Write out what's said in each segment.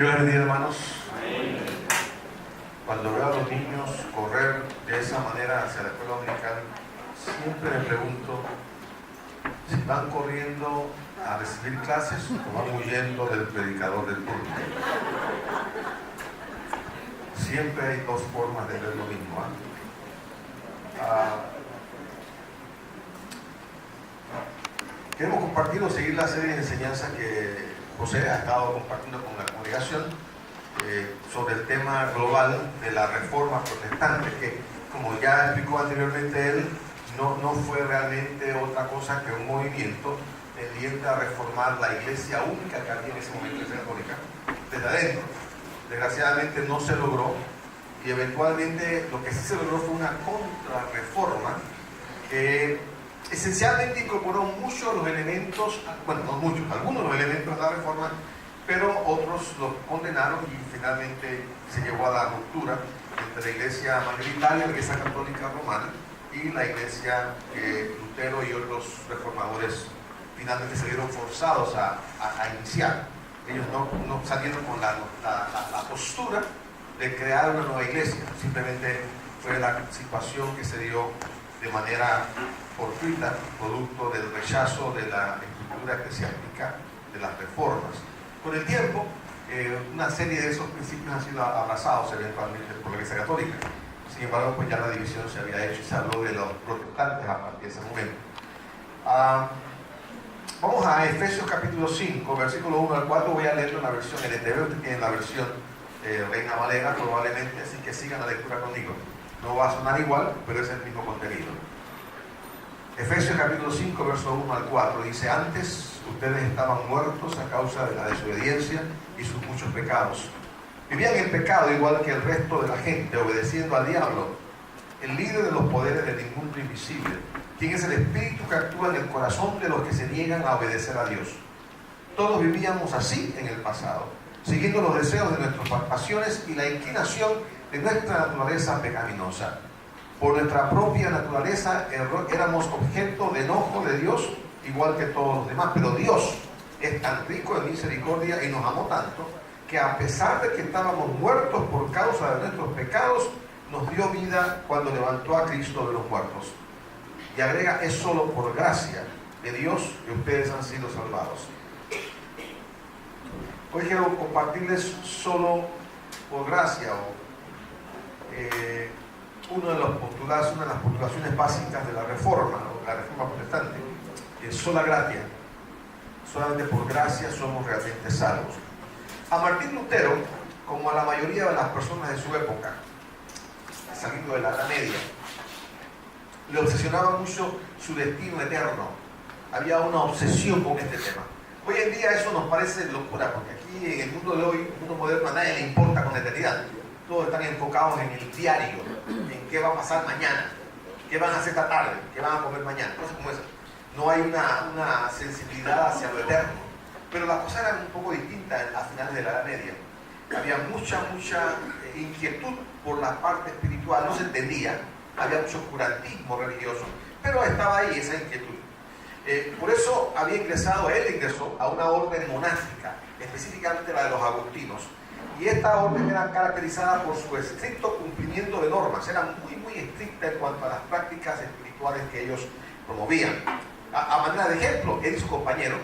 Dios bendiga, hermanos. Cuando veo a los niños correr de esa manera hacia la escuela dominical, siempre me pregunto si van corriendo a recibir clases o van huyendo del predicador del turno. Siempre hay dos formas de ver lo mismo. Queremos compartir o seguir la serie de enseñanzas que José ha estado compartiendo con la congregación sobre el tema global de la reforma protestante, que, como ya explicó anteriormente él, no fue realmente otra cosa que un movimiento tendiente a reformar la iglesia única que había en ese momento, la iglesia católica, desde adentro. Desgraciadamente no se logró, y eventualmente lo que sí se logró fue una contrarreforma que esencialmente incorporó muchos de los elementos, bueno, no muchos, algunos de los elementos de la reforma, pero otros los condenaron y finalmente se llevó a la ruptura entre la iglesia mayoritaria, la iglesia católica romana, y la iglesia que Lutero y otros reformadores finalmente se vieron forzados a iniciar. Ellos no salieron con la postura de crear una nueva iglesia, simplemente fue la situación que se dio de manera fortuita, producto del rechazo de la estructura eclesiástica de las reformas. Con el tiempo, una serie de esos principios han sido abrazados eventualmente por la Iglesia Católica. Sin embargo, pues ya la división se había hecho y se habló de los protestantes a partir de ese momento. Vamos a Efesios capítulo 5, versículo 1 al 4. Voy a leerlo en la versión LTV. Usted tiene la versión Reina Valera probablemente, así que sigan la lectura conmigo. No va a sonar igual, pero es el mismo contenido. Efesios capítulo 5, verso 1 al 4, dice: antes ustedes estaban muertos a causa de la desobediencia y sus muchos pecados. Vivían en pecado igual que el resto de la gente, obedeciendo al diablo, el líder de los poderes del mundo invisible, quien es el espíritu que actúa en el corazón de los que se niegan a obedecer a Dios. Todos vivíamos así en el pasado, siguiendo los deseos de nuestras pasiones y la inclinación de nuestra naturaleza pecaminosa. Por nuestra propia naturaleza éramos objeto de enojo de Dios, igual que todos los demás. Pero Dios es tan rico en misericordia y nos amó tanto, que a pesar de que estábamos muertos por causa de nuestros pecados, nos dio vida cuando levantó a Cristo de los muertos. Y agrega: es solo por gracia de Dios que ustedes han sido salvados. Hoy quiero compartirles solo por gracia, una de las postulaciones básicas de la reforma, la reforma protestante, que es sola gratia. Solamente por gracia somos realmente salvos. A Martín Lutero, como a la mayoría de las personas de su época, saliendo de la Edad Media, le obsesionaba mucho su destino eterno. Había una obsesión con este tema. Hoy en día eso nos parece locura, porque aquí en el mundo de hoy, el mundo moderno, a nadie le importa con la eternidad. Todos están enfocados en el diario, en qué va a pasar mañana, qué van a hacer esta tarde, qué van a comer mañana, cosas como esas. No hay una sensibilidad hacia lo eterno. Pero las cosas eran un poco distintas a finales de la Edad Media. Había mucha inquietud por la parte espiritual, no se entendía, había mucho oscurantismo religioso, pero estaba ahí esa inquietud. Por eso él ingresó a una orden monástica, específicamente la de los agustinos. Y esta orden era caracterizada por su estricto cumplimiento de normas. Era muy estricta en cuanto a las prácticas espirituales que ellos promovían. A manera de ejemplo, él y sus compañeros,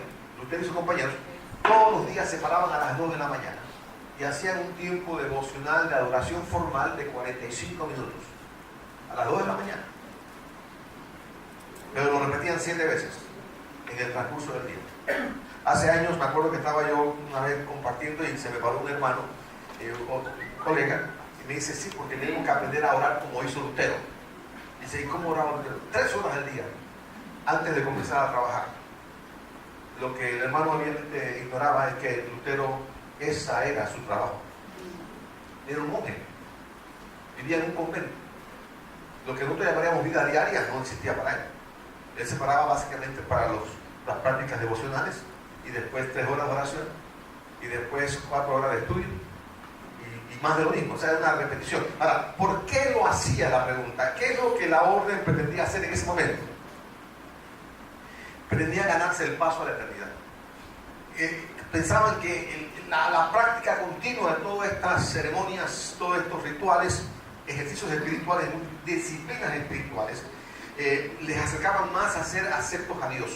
todos los días se paraban a las 2 de la mañana y hacían un tiempo devocional de adoración formal de 45 minutos. A las 2 de la mañana. Pero lo repetían 7 veces en el transcurso del día. Hace años me acuerdo que estaba yo una vez compartiendo y se me paró un hermano, un colega, y me dice: sí, porque tenemos que aprender a orar como hizo Lutero. Dice: ¿y cómo oraba Lutero? 3 horas al día, antes de comenzar a trabajar. Lo que el hermano obviamente ignoraba es que Lutero, esa era su trabajo. Era un monje, vivía en un convento. Lo que nosotros llamaríamos vida diaria no existía para él. Él se paraba básicamente para las prácticas devocionales, y después 3 horas de oración, y después 4 horas de estudio, y más de lo mismo. O sea, era una repetición. Ahora, ¿por qué lo hacía? La pregunta: ¿qué es lo que la orden pretendía hacer en ese momento? Pretendía ganarse el paso a la eternidad. pensaban que la práctica continua de todas estas ceremonias, todos estos rituales, ejercicios espirituales, disciplinas espirituales, les acercaban más a ser aceptos a Dios.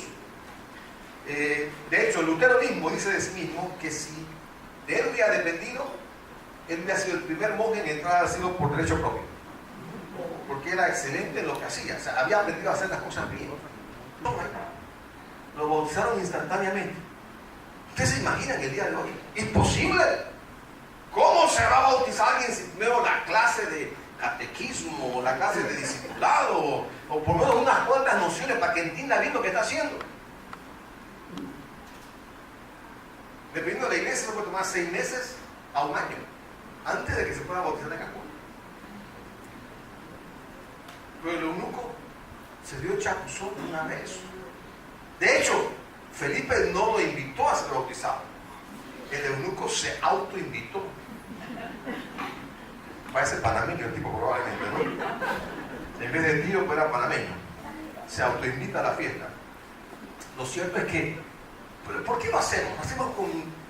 De hecho, Lutero mismo dice de sí mismo que si de él hubiera dependido, él hubiera sido el primer monje en entrar al cielo por derecho propio, porque era excelente en lo que hacía, o sea, había aprendido a hacer las cosas bien. Lo bautizaron instantáneamente. ¿Ustedes se imaginan el día de hoy? ¡Imposible! ¿Cómo se va a bautizar alguien si primero la clase de catequismo, o la clase de discipulado, o por lo menos unas cuantas nociones para que entienda bien lo que está haciendo? Dependiendo de la iglesia, se puede tomar 6 meses a 1 año antes de que se pueda bautizar en Cancún. Pero el eunuco se dio chapuzón una vez. De hecho, Felipe no lo invitó a ser bautizado. El eunuco se autoinvitó. Parece panameño el tipo probablemente, ¿no? En vez de tío, pues era panameño. Se autoinvita a la fiesta. Lo cierto es que, ¿por qué lo hacemos? Lo hacemos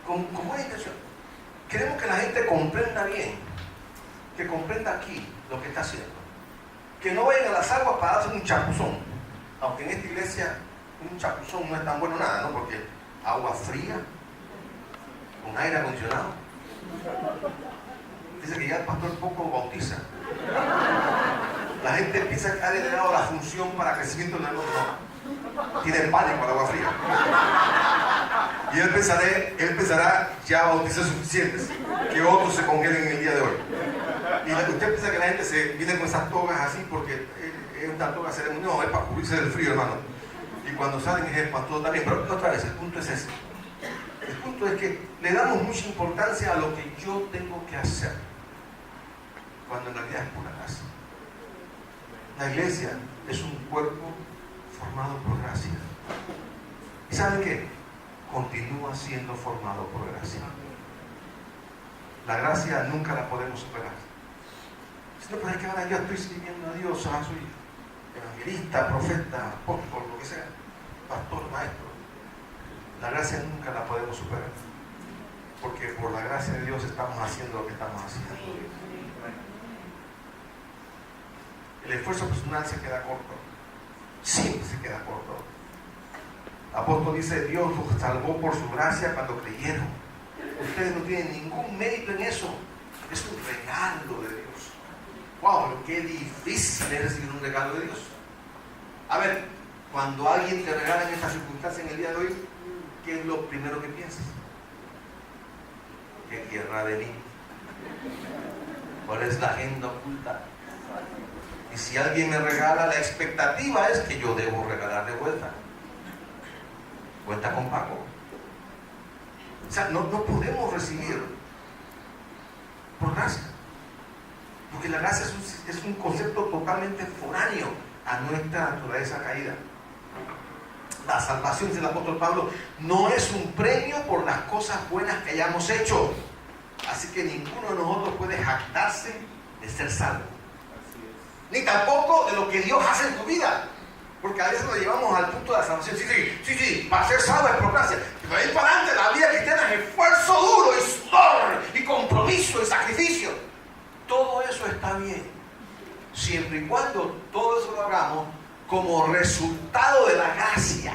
con buena intención. Queremos que la gente comprenda bien, que comprenda aquí lo que está haciendo. Que no vayan a las aguas para darse un chapuzón. Aunque en esta iglesia un chapuzón no es tan bueno nada, ¿no? Porque agua fría, con aire acondicionado. Dice que ya el pastor poco bautiza. La gente piensa que ha delegado la función para crecimiento en el mundo. No. Tiene pánico al agua fría. Y él pensará ya bauticé suficientes, que otros se congelen en el día de hoy. Y usted piensa que la gente se viene con esas togas así porque es una toga ceremoniosa, no, es para cubrirse del frío, hermano. Y cuando salen es espantoso también. Pero otra vez, el punto es ese. El punto es que le damos mucha importancia a lo que yo tengo que hacer, cuando en realidad es pura gracia. La iglesia es un cuerpo formado por gracia. ¿Y saben qué? Continúa siendo formado por gracia. La gracia nunca la podemos superar. Si no, pues es que ahora yo estoy sirviendo a Dios, ahora soy evangelista, profeta, apóstol, lo que sea, pastor, maestro. La gracia nunca la podemos superar, porque por la gracia de Dios estamos haciendo lo que estamos haciendo. El esfuerzo personal se queda corto, siempre se queda corto. El apóstol dice: Dios los salvó por su gracia cuando creyeron. Ustedes no tienen ningún mérito en eso, es un regalo de Dios. Wow, pero qué difícil es recibir un regalo de Dios. A ver, cuando alguien te regala en esta circunstancia en el día de hoy, ¿qué es lo primero que piensas? ¿Qué tierra de mí? ¿Cuál es la agenda oculta? Y si alguien me regala, la expectativa es que yo debo regalar de vuelta. Cuenta con pago. O sea, no podemos recibir por gracia. Porque la gracia es un concepto totalmente foráneo a nuestra naturaleza caída. La salvación, dice el apóstol Pablo, no es un premio por las cosas buenas que hayamos hecho. Así que ninguno de nosotros puede jactarse de ser salvo. Ni tampoco de lo que Dios hace en tu vida. Porque a veces lo llevamos al punto de la salvación. Sí, para ser salvo es por gracia. Pero ahí para adelante la vida cristiana es esfuerzo duro, y sudor, y compromiso, y sacrificio. Todo eso está bien, siempre y cuando todo eso lo hagamos como resultado de la gracia.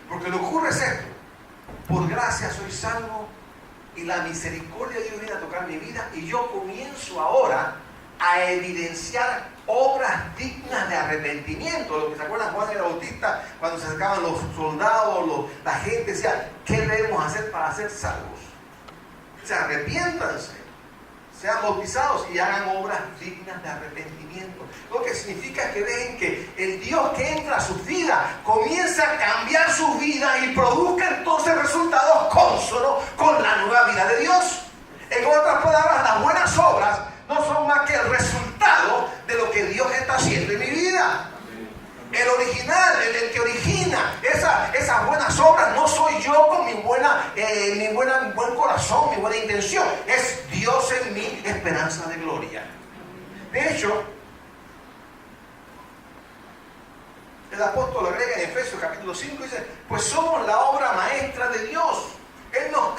Porque lo que ocurre es esto: por gracia soy salvo, y la misericordia de Dios viene a tocar mi vida, y yo comienzo ahora a evidenciar obras dignas de arrepentimiento. Lo que se acuerdan Juan el Bautista, cuando se acercaban los soldados, la gente decía: ¿qué debemos hacer para ser salvos? O sea, arrepiéntanse, sean bautizados y hagan obras dignas de arrepentimiento. Lo que significa que dejen que el Dios que entra a su vida comience a cambiar su vida y produzca entonces resultados cónsonos con la nueva vida de Dios. En otras palabras, las buenas obras no son más que el resultado de lo que Dios está haciendo en mi vida. El original, el que origina esas buenas obras no soy yo con mi buen corazón, mi buena intención. Es Dios en mí, esperanza de gloria. De hecho, el apóstol agrega en Efesios capítulo 5, dice: pues somos la obra maestra de Dios,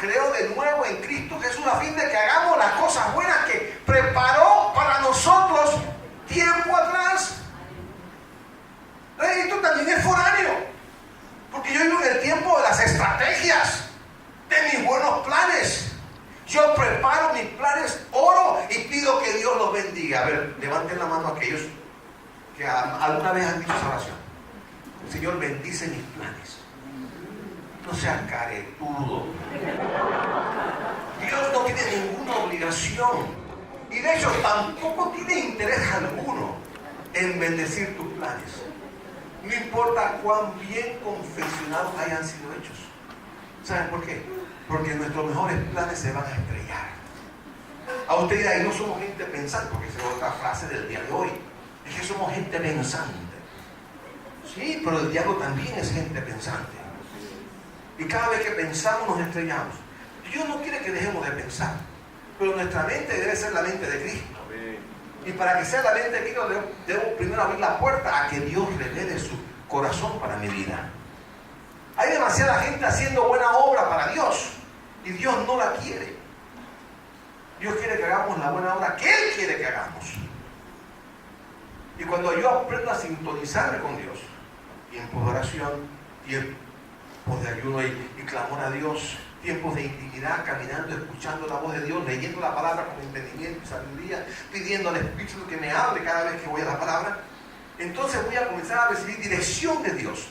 creó de nuevo en Cristo Jesús a fin de que hagamos las cosas buenas que preparó para nosotros tiempo atrás. Esto también es foráneo, porque yo vivo en el tiempo de las estrategias, de mis buenos planes. Yo preparo mis planes, oro y pido que Dios los bendiga. A ver, levanten la mano aquellos que alguna vez han dicho esa oración. Señor, bendice mis planes. No seas caretudo. Dios no tiene ninguna obligación, y de hecho tampoco tiene interés alguno en bendecir tus planes. No importa cuán bien confeccionados hayan sido hechos. ¿Saben por qué? Porque nuestros mejores planes se van a estrellar. A usted dirá, no somos gente pensante, porque esa es otra frase del día de hoy. Es que somos gente pensante. Sí, pero el diablo también es gente pensante. Y cada vez que pensamos nos estrellamos. Dios no quiere que dejemos de pensar, pero nuestra mente debe ser la mente de Cristo. Y para que sea la mente de Cristo, debo primero abrir la puerta a que Dios revele su corazón para mi vida. Hay demasiada gente haciendo buena obra para Dios y Dios no la quiere. Dios quiere que hagamos la buena obra que Él quiere que hagamos. Y cuando yo aprendo a sintonizarme con Dios, tiempos de oración, tiempos de ayuno y clamor a Dios, tiempos de intimidad, caminando, escuchando la voz de Dios, leyendo la palabra con entendimiento y sabiduría, pidiendo al Espíritu que me hable cada vez que voy a la palabra, entonces voy a comenzar a recibir dirección de Dios.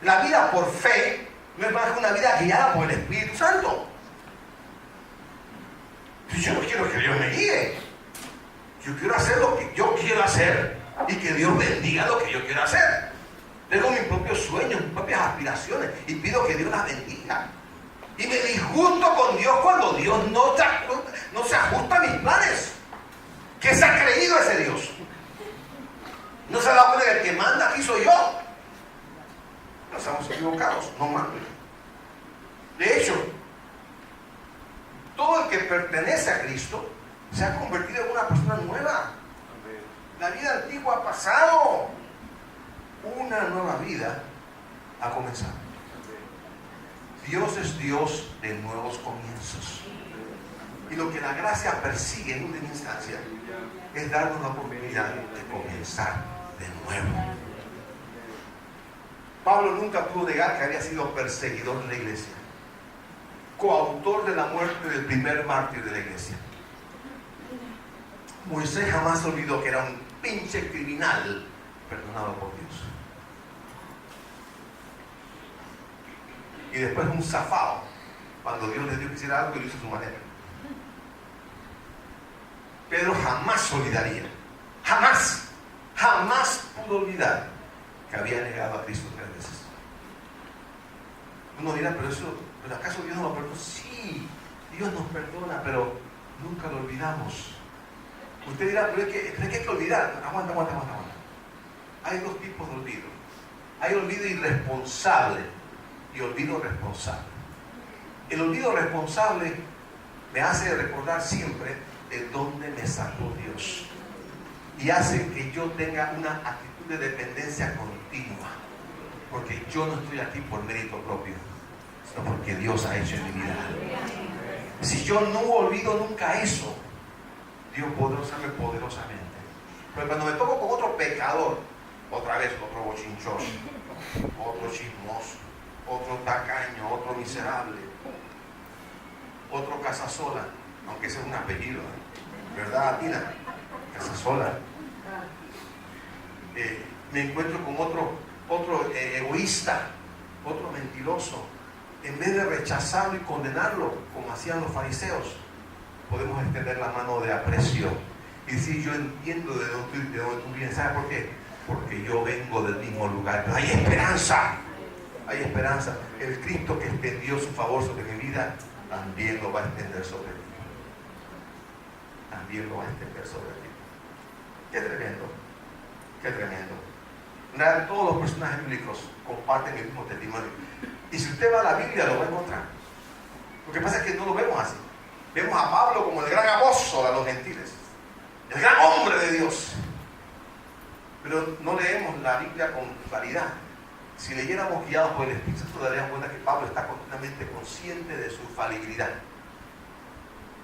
La vida por fe no es más que una vida guiada por el Espíritu Santo. Yo no quiero que Dios me guíe. Yo quiero hacer lo que yo quiero hacer y que Dios bendiga lo que yo quiero hacer. Tengo mis propios sueños, mis propias aspiraciones y pido que Dios las bendiga. Y me disgusto con Dios cuando Dios no se ajusta a mis planes. ¿Qué se ha creído ese Dios? ¿No se ha dado cuenta que el que manda aquí soy yo? No estamos equivocados, no mando. De hecho, todo el que pertenece a Cristo se ha convertido en una persona nueva. La vida antigua ha pasado. Una nueva vida ha comenzado. Dios es Dios de nuevos comienzos. Y lo que la gracia persigue en última instancia es darnos la oportunidad de comenzar de nuevo. Pablo nunca pudo negar que había sido perseguidor de la iglesia, coautor de la muerte del primer mártir de la iglesia. Moisés jamás olvidó que era un pinche criminal perdonado por Dios. Y después un zafado, cuando Dios le dijo que hiciera algo, y lo hizo a su manera. Pedro jamás olvidaría, jamás pudo olvidar que había negado a Cristo 3 veces. Uno dirá, ¿pero acaso Dios no lo perdona? Sí, Dios nos perdona, pero nunca lo olvidamos. Usted dirá, pero es que hay que olvidar. Aguanta. Hay dos tipos de olvido. Hay olvido irresponsable y olvido responsable. El olvido responsable me hace recordar siempre de dónde me sacó Dios y hace que yo tenga una actitud de dependencia continua, porque yo no estoy aquí por mérito propio, sino porque Dios ha hecho en mi vida. Si yo no olvido nunca eso, Dios podrá usarme poderosamente. Pero cuando me toco con otro pecador, otra vez otro bochinchoso, otro chismoso, otro tacaño, otro miserable, otro casasola, aunque ese es un apellido, ¿verdad, Tina? Casasola. Me encuentro con otro egoísta, otro mentiroso. En vez de rechazarlo y condenarlo, como hacían los fariseos, podemos extender la mano de aprecio y decir, yo entiendo de dónde tú vienes. ¿Sabes por qué? Porque yo vengo del mismo lugar. Pero hay esperanza. Hay esperanza. El Cristo que extendió su favor sobre mi vida también lo va a extender sobre ti. También lo va a extender sobre ti. Qué tremendo. Qué tremendo. Todos los personajes bíblicos comparten el mismo testimonio. Y si usted va a la Biblia lo va a encontrar. Lo que pasa es que no lo vemos así. Vemos a Pablo como el gran apóstol a los gentiles, el gran hombre de Dios. Pero no leemos la Biblia con claridad. si leyéramos guiados por el Espíritu Santo, daríamos cuenta que Pablo está completamente consciente de su falibilidad.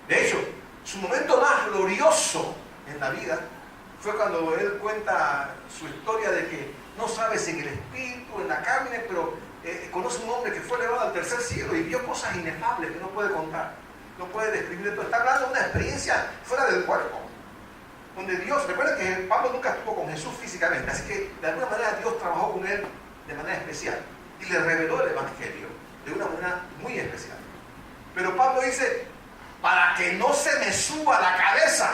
De hecho, su momento más glorioso en la vida fue cuando él cuenta su historia de que no sabe si en el espíritu, en la carne, pero conoce un hombre que fue elevado al tercer cielo y vio cosas inefables que no puede contar, no puede describir. Está hablando de una experiencia fuera del cuerpo, donde Dios, recuerden que Pablo nunca estuvo con Jesús físicamente, así que de alguna manera Dios trabajó con él de manera especial y le reveló el Evangelio de una manera muy especial. Pero Pablo dice, para que no se me suba la cabeza,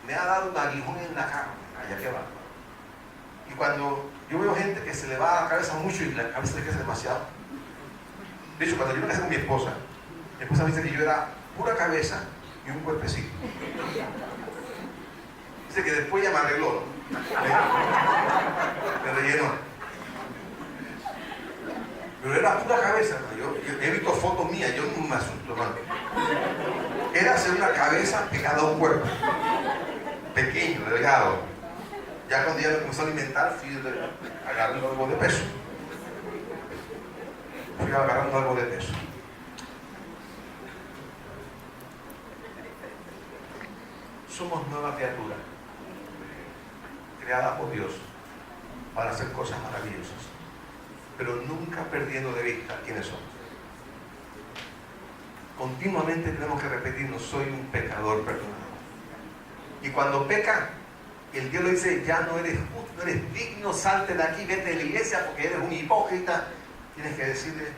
me ha dado un aguijón en la carne, allá que va. Y cuando yo veo gente que se le va a la cabeza mucho y la cabeza le crece demasiado, de hecho cuando yo me casé con mi esposa me dice que yo era pura cabeza y un cuerpecito. Dice que después ya me arregló, me rellenó. Pero era pura cabeza, ¿no? Yo he visto fotos mías, yo no me asusto, hermano. Era hacer una cabeza pegada a un cuerpo, pequeño, delgado. Ya cuando ya me comenzó a alimentar, fui agarrando algo de peso. Fui agarrando algo de peso. Somos nueva criatura, creada por Dios para hacer cosas maravillosas, pero nunca perdiendo de vista quiénes somos. Continuamente tenemos que repetirnos, soy un pecador perdonado. Y cuando peca, el Dios le dice, ya no eres justo, no eres digno, salte de aquí, vete de la iglesia porque eres un hipócrita. Tienes que decirle,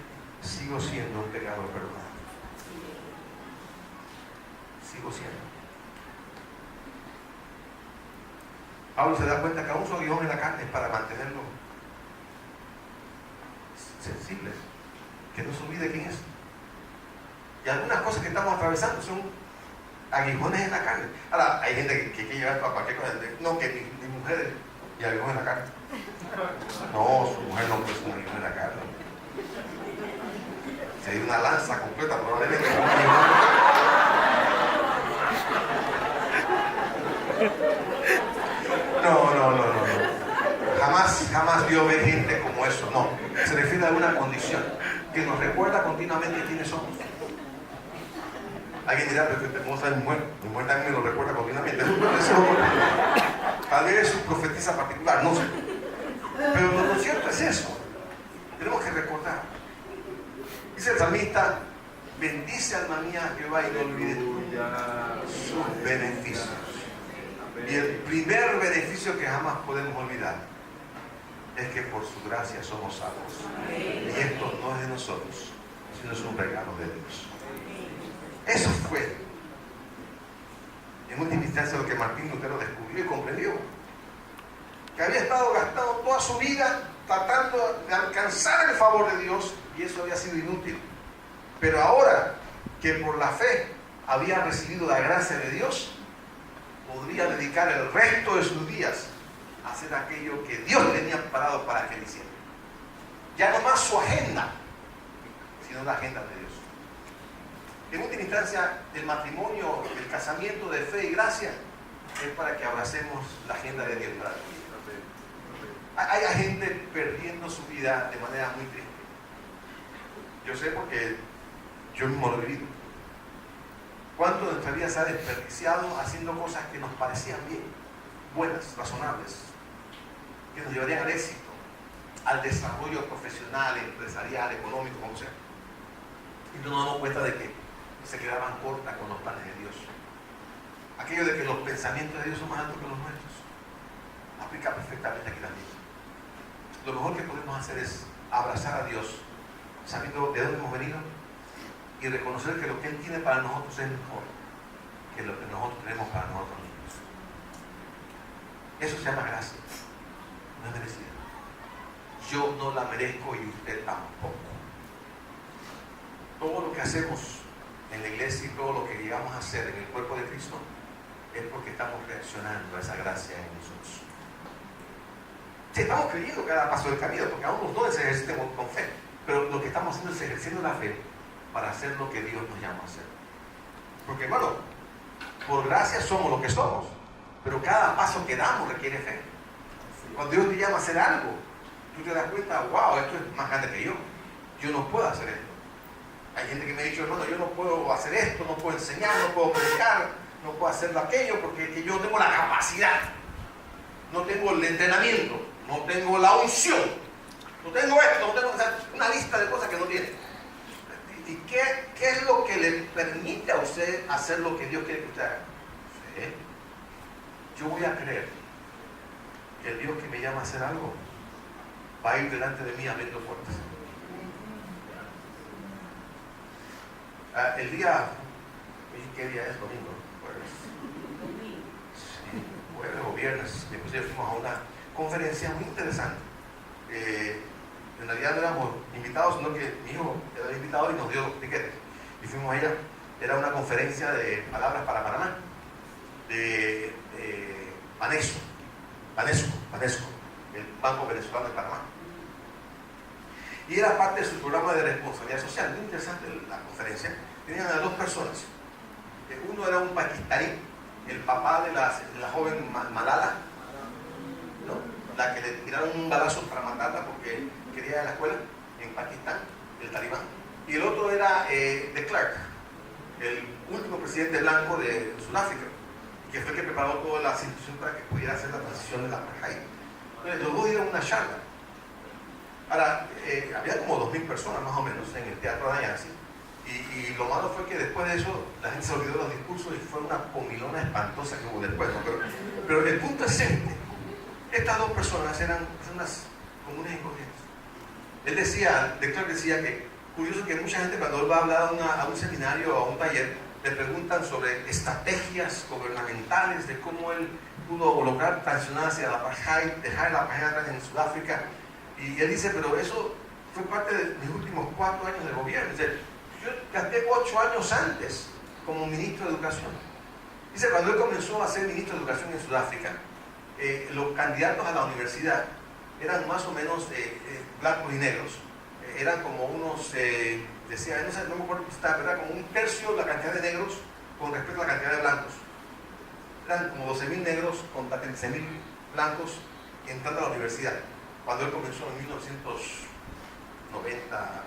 sigo siendo un pecador perdonado. Sigo siendo. Pablo se da cuenta que aún su aguijón en la carne es para mantenerlo sensible, que no se olvide quién es. Y algunas cosas que estamos atravesando son aguijones en la carne. Ahora, hay gente que quiere llevar para cualquier cosa. No, que mi mujer y aguijón en la carne. No, su mujer no puede ser un aguijón en la carne. Sería una lanza completa, probablemente. No. Jamás Dios ve gente como eso, no. Se refiere a una condición que nos recuerda continuamente quiénes somos. Alguien dirá, pero ¿cómo sabe mi mujer? Mi mujer también me lo recuerda continuamente. Tal vez es su profetisa particular, no sé. Pero lo cierto es eso. Tenemos que recordar. Dice el salmista, bendice alma mía Jehová y no olvides sus beneficios. Y el primer beneficio que jamás podemos olvidar es que por su gracia somos salvos. Y esto no es de nosotros, sino es un regalo de Dios. Eso fue, en última instancia, lo que Martín Lutero descubrió y comprendió. Que había estado gastando toda su vida tratando de alcanzar el favor de Dios y eso había sido inútil. Pero ahora que por la fe había recibido la gracia de Dios, podría dedicar el resto de sus días a hacer aquello que Dios tenía preparado para que él hiciera. Ya no más su agenda, sino la agenda de Dios. En última instancia, el matrimonio, el casamiento de fe y gracia es para que abracemos la agenda de Dios para ti. Hay gente perdiendo su vida de manera muy triste. Yo sé porque yo mismo lo he vivido. ¿Cuánto de nuestra vida se ha desperdiciado haciendo cosas que nos parecían bien, buenas, razonables, que nos llevarían al éxito, al desarrollo profesional, empresarial, económico, como sea? Y no nos damos cuenta de que se quedaban cortas con los planes de Dios. Aquello de que los pensamientos de Dios son más altos que los nuestros, aplica perfectamente aquí también. Lo mejor que podemos hacer es abrazar a Dios, sabiendo de dónde hemos venido, y reconocer que lo que Él tiene para nosotros es mejor que lo que nosotros tenemos para nosotros mismos. Eso se llama gracia, no es merecida. Yo no la merezco y usted tampoco. Todo lo que hacemos en la iglesia y todo lo que llegamos a hacer en el cuerpo de Cristo es porque estamos reaccionando a esa gracia en nosotros. Sí, estamos creyendo cada paso del camino, porque aún los dones se ejercitan con fe, pero lo que estamos haciendo es ejerciendo la fe para hacer lo que Dios nos llama a hacer. Porque, hermano, por gracia somos lo que somos, pero cada paso que damos requiere fe. Cuando Dios te llama a hacer algo, tú tú te das cuenta, wow, esto es más grande que yo. Yo no puedo hacer esto. Hay gente que me ha dicho, hermano, yo no puedo hacer esto, no puedo enseñar, no puedo predicar, no puedo hacer aquello, porque yo no tengo la capacidad, no tengo el entrenamiento, no tengo la unción, no tengo esto, no tengo una lista de cosas que no tiene. ¿Y qué es lo que le permite a usted hacer lo que Dios quiere que usted haga? ¿Sí? Yo voy a creer que el Dios que me llama a hacer algo va a ir delante de mí abriendo puertas. El día, ¿qué día es? Domingo, jueves. Sí, jueves o viernes. Después ya fuimos a una conferencia muy interesante. En realidad no éramos invitados, sino que mi hijo era el invitado y nos dio tiquetes. Y fuimos allá. Era una conferencia de palabras para Panamá, de Banesco, el Banco Venezolano de Panamá. Y era parte de su programa de responsabilidad social. Muy interesante la conferencia. Tenían a dos personas. Uno era un pakistaní, el papá de la joven Malala, ¿no? La que le tiraron un balazo para matarla porque quería ir a la escuela en Pakistán, el talibán. Y el otro era de Klerk, el último presidente blanco de Sudáfrica, que fue el que preparó toda la situación para que pudiera hacer la transición de la apartheid. Entonces, los dos dieron una charla. Ahora, había como 2.000 personas más o menos en el Teatro Anayansi, y lo malo fue que después de eso la gente se olvidó de los discursos y fue una comilona espantosa que hubo después, ¿no? Pero el punto es este: estas dos personas eran personas comunes y corrientes. Él decía, de Klerk decía que curioso que mucha gente cuando él va a hablar a un seminario o a un taller, le preguntan sobre estrategias gubernamentales de cómo él pudo lograr transicionar hacia la apartheid, dejar la apartheid en Sudáfrica. Y él dice, pero eso fue parte de mis últimos 4 años de gobierno. Dice, yo gasté 8 años antes como ministro de Educación. Dice, cuando él comenzó a ser ministro de Educación en Sudáfrica, los candidatos a la universidad eran más o menos blancos y negros. Eran como unos, decía, no me acuerdo, ¿verdad? Como un tercio la cantidad de negros con respecto a la cantidad de blancos. Eran como 12.000 negros contra 15.000 blancos entrando a la universidad. Cuando él comenzó en 1990.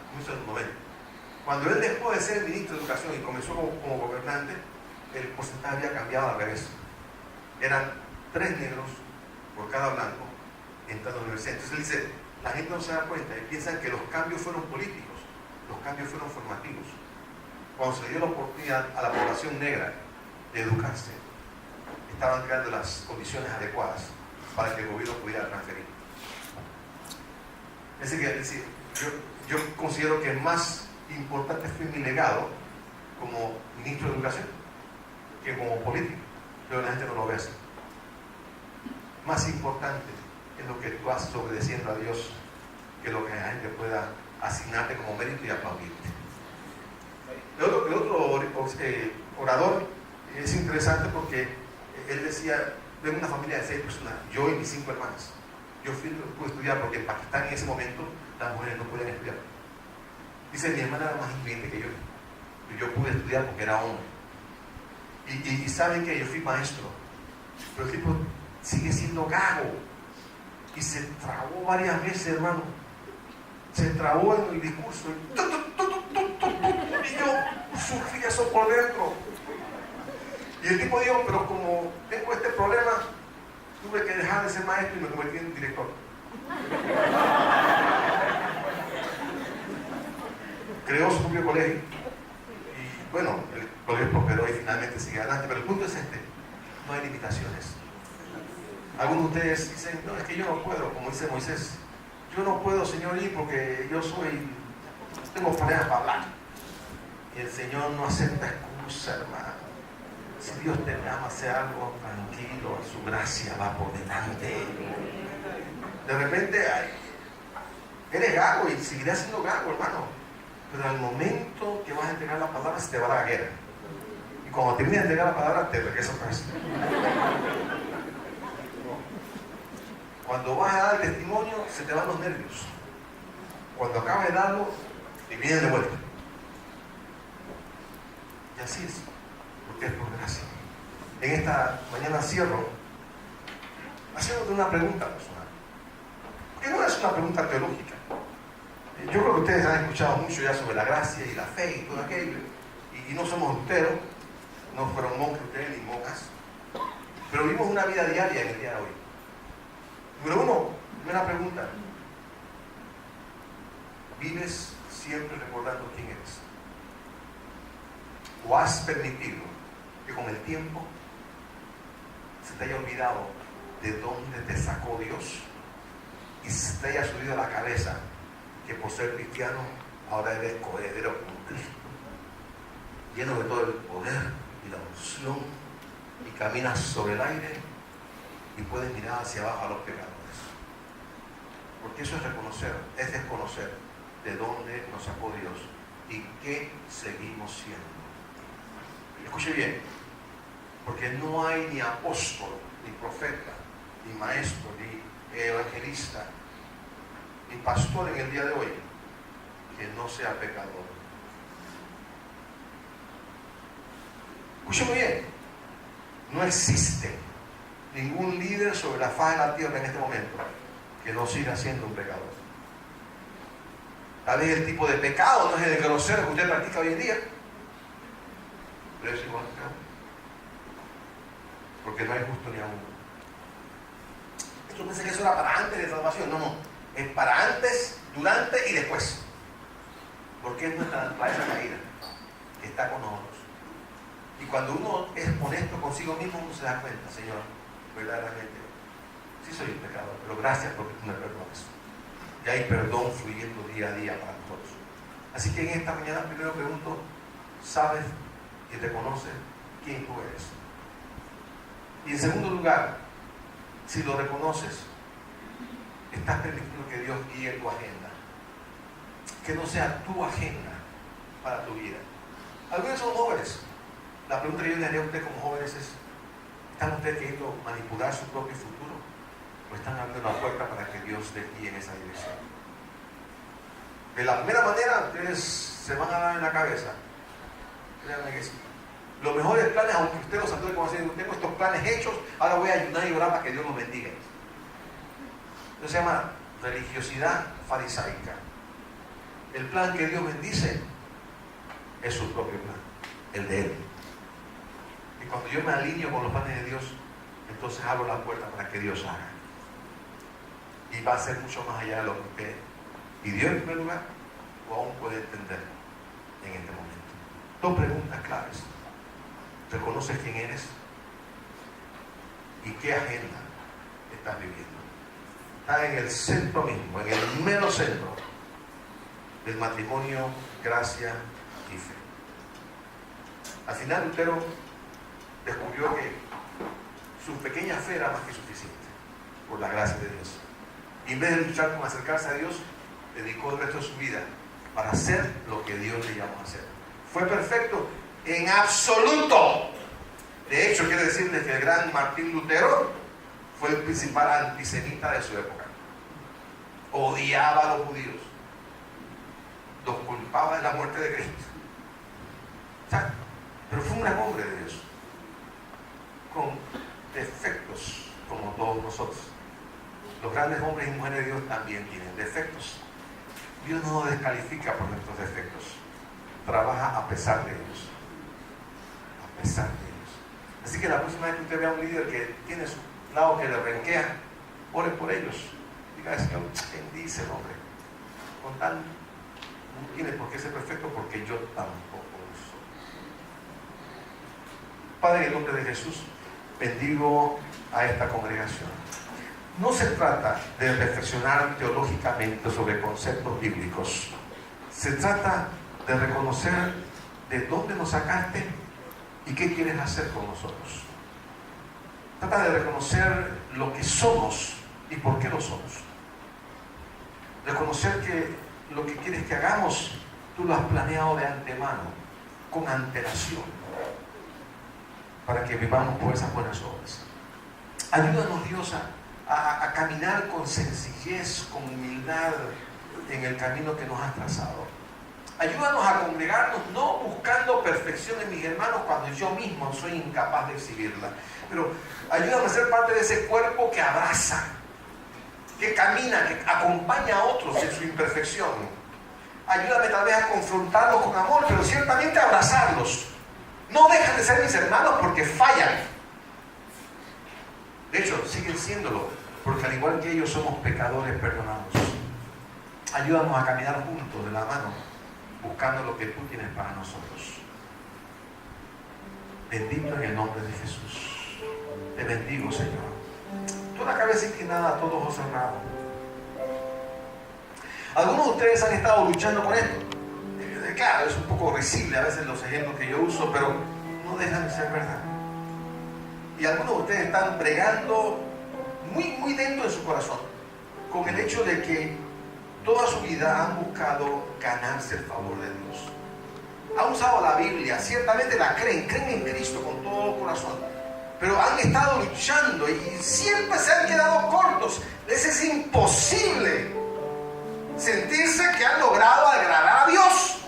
Cuando él dejó de ser ministro de Educación y comenzó como gobernante, el porcentaje había cambiado al revés. Eran 3 negros por cada blanco entrando a la universidad. Entonces él dice, la gente no se da cuenta y piensan que los cambios fueron políticos, los cambios fueron formativos. Cuando se dio la oportunidad a la población negra de educarse, estaban creando las condiciones adecuadas para que el gobierno pudiera transferir. Es decir, yo considero que más importante fue mi legado como ministro de Educación que como político, pero la gente no lo ve así. Más importante es lo que tú haces obedeciendo a Dios que lo que la gente pueda asignarte como mérito y aplaudirte. El otro orador es interesante porque él decía, vengo de una familia de 6 personas, yo y mis 5 hermanas. Yo pude estudiar porque en Pakistán en ese momento las mujeres no podían estudiar. Dice, mi hermana era más influyente que yo. Yo pude estudiar porque era hombre. Y saben que yo fui maestro, pero el tipo sigue siendo gago. Y se trabó varias veces, hermano. Se trabó en el discurso. Y yo sufrí eso por dentro. Y el tipo dijo, pero como tengo este problema, tuve que dejar de ser maestro y me convertí en director. Creó su propio colegio. Y bueno, el colegio prosperó y finalmente sigue adelante. Pero el punto es este: no hay limitaciones. Algunos de ustedes dicen, no, es que yo no puedo, como dice Moisés. Yo no puedo, Señor, ir porque tengo problemas para hablar. Y el Señor no acepta excusa, hermano. Si Dios te llama a hacer algo, tranquilo, su gracia va por delante. De repente, eres gago y seguirás siendo gago, hermano. Pero al momento que vas a entregar la palabra, se te va la guerra. Y cuando termines de entregar la palabra, te regresas otra vez. Cuando vas a dar el testimonio, se te van los nervios. Cuando acabas de darlo, te vienen de vuelta. Y así es, porque es por gracia. En esta mañana cierro haciéndote una pregunta personal. que no es una pregunta teológica. Yo creo que ustedes han escuchado mucho ya sobre la gracia y la fe y todo aquello, y no somos luteros, no fueron monjes ustedes ni monjas, pero vivimos una vida diaria en el día de hoy. Número uno, primera pregunta: ¿vives siempre recordando quién eres? ¿O has permitido que con el tiempo se te haya olvidado de dónde te sacó Dios y se te haya subido a la cabeza que por ser cristiano ahora eres coheredero con Cristo, lleno de todo el poder y la unción, y caminas sobre el aire y puedes mirar hacia abajo a los pecadores? Porque eso es reconocer, es desconocer de dónde nos sacó Dios y qué seguimos siendo. Escuche bien, porque no hay ni apóstol, ni profeta, ni maestro, ni evangelista, ni pastor en el día de hoy que no sea pecador. Escúcheme bien, no existe ningún líder sobre la faz de la tierra en este momento que no siga siendo un pecador. Tal vez el tipo de pecado no es el grosero que usted practica hoy en día, pero es igual pecado, porque no hay justo ni a uno. Yo pensé que eso era para antes de salvación. No, es para antes, durante y después, porque es nuestra naturaleza caída que está con nosotros. Y cuando uno es honesto consigo mismo, uno se da cuenta: Señor, verdaderamente sí soy un pecador, pero gracias porque tú me perdonas. Y hay perdón fluyendo día a día para nosotros. Así que en esta mañana primero pregunto: ¿sabes y reconoces quién tú eres? Y en segundo lugar, si lo reconoces, estás permitiendo que Dios guíe tu agenda, que no sea tu agenda para tu vida. Algunos son jóvenes. La pregunta que yo le haría a usted como jóvenes es: ¿están ustedes queriendo manipular su propio futuro? ¿O están abriendo la puerta para que Dios les guíe en esa dirección? De la primera manera, ustedes se van a dar en la cabeza. Créanme que sí. Los mejores planes, aunque usted los actúe como así, tengo estos planes hechos, ahora voy a ayunar y orar para que Dios los bendiga. Eso se llama religiosidad farisaica. El plan que Dios bendice es su propio plan, el de Él. Y cuando yo me alineo con los planes de Dios, entonces abro la puerta para que Dios haga. Y va a ser mucho más allá de lo que usted pidió en primer lugar o aún puede entender en este momento. Dos preguntas claves: ¿reconoces quién eres? ¿Y qué agenda estás viviendo? Está en el centro mismo, en el mero centro del matrimonio, gracia y fe. Al final Lutero descubrió que su pequeña fe era más que suficiente por la gracia de Dios. Y en vez de luchar con acercarse a Dios, dedicó el resto de su vida para hacer lo que Dios le llamó a hacer. ¿Fue perfecto? En absoluto. De hecho, quiere decirles que el gran Martín Lutero fue el principal antisemita de su época. Odiaba a los judíos, los culpaba de la muerte de Cristo. Pero fue un gran hombre de Dios, con defectos como todos nosotros. Los grandes hombres y mujeres de Dios también tienen defectos. Dios no nos descalifica por nuestros defectos, trabaja a pesar de ellos. A pesar de ellos. Así que la próxima vez que usted vea a un líder que tiene su lado que le renquea, ore por ellos. Diga: Señor, bendice el hombre. Con tal, no tiene por qué ser perfecto, porque yo tampoco lo soy. Padre, en el nombre de Jesús, bendigo a esta congregación. No se trata de reflexionar teológicamente sobre conceptos bíblicos. Se trata de reconocer de dónde nos sacaste y qué quieres hacer con nosotros. Trata de reconocer lo que somos y por qué lo somos. Reconocer que lo que quieres que hagamos, tú lo has planeado de antemano, con antelación, para que vivamos por esas buenas obras. Ayúdanos, Dios, a caminar con sencillez, con humildad en el camino que nos has trazado. Ayúdanos a congregarnos no buscando perfección en mis hermanos cuando yo mismo soy incapaz de exhibirla, pero ayúdame a ser parte de ese cuerpo que abraza, que camina, que acompaña a otros en su imperfección. Ayúdame tal vez a confrontarlos con amor, pero ciertamente a abrazarlos. No dejan de ser mis hermanos porque fallan. De hecho, siguen siéndolo, porque al igual que ellos somos pecadores perdonados. Ayúdanos a caminar juntos de la mano, buscando lo que tú tienes para nosotros. Bendito en el nombre de Jesús. Te bendigo, Señor. Toda cabeza inclinada, todos ojos cerrados. Algunos de ustedes han estado luchando con esto. Claro, es un poco risible a veces los ejemplos que yo uso, pero no dejan de ser verdad. Y algunos de ustedes están bregando muy dentro de su corazón con el hecho de que toda su vida han buscado ganarse el favor de Dios. Han usado la Biblia, ciertamente la creen en Cristo con todo corazón, pero han estado luchando y siempre se han quedado cortos. Les es imposible sentirse que han logrado agradar a Dios.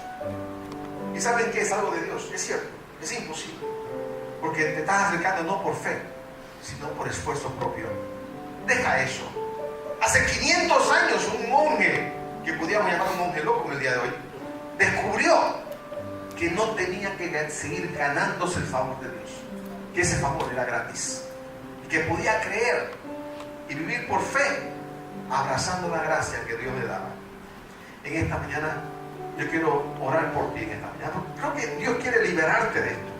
¿Y saben qué es algo de Dios? Es cierto, es imposible, porque te estás acercando no por fe, sino por esfuerzo propio. Deja eso. Hace 500 años un monje, que podríamos llamar un monje loco en el día de hoy, descubrió que no tenía que seguir ganándose el favor de Dios, que ese favor era gratis, y que podía creer y vivir por fe, abrazando la gracia que Dios le daba. En esta mañana yo quiero orar por ti en esta mañana. Creo que Dios quiere liberarte de esto.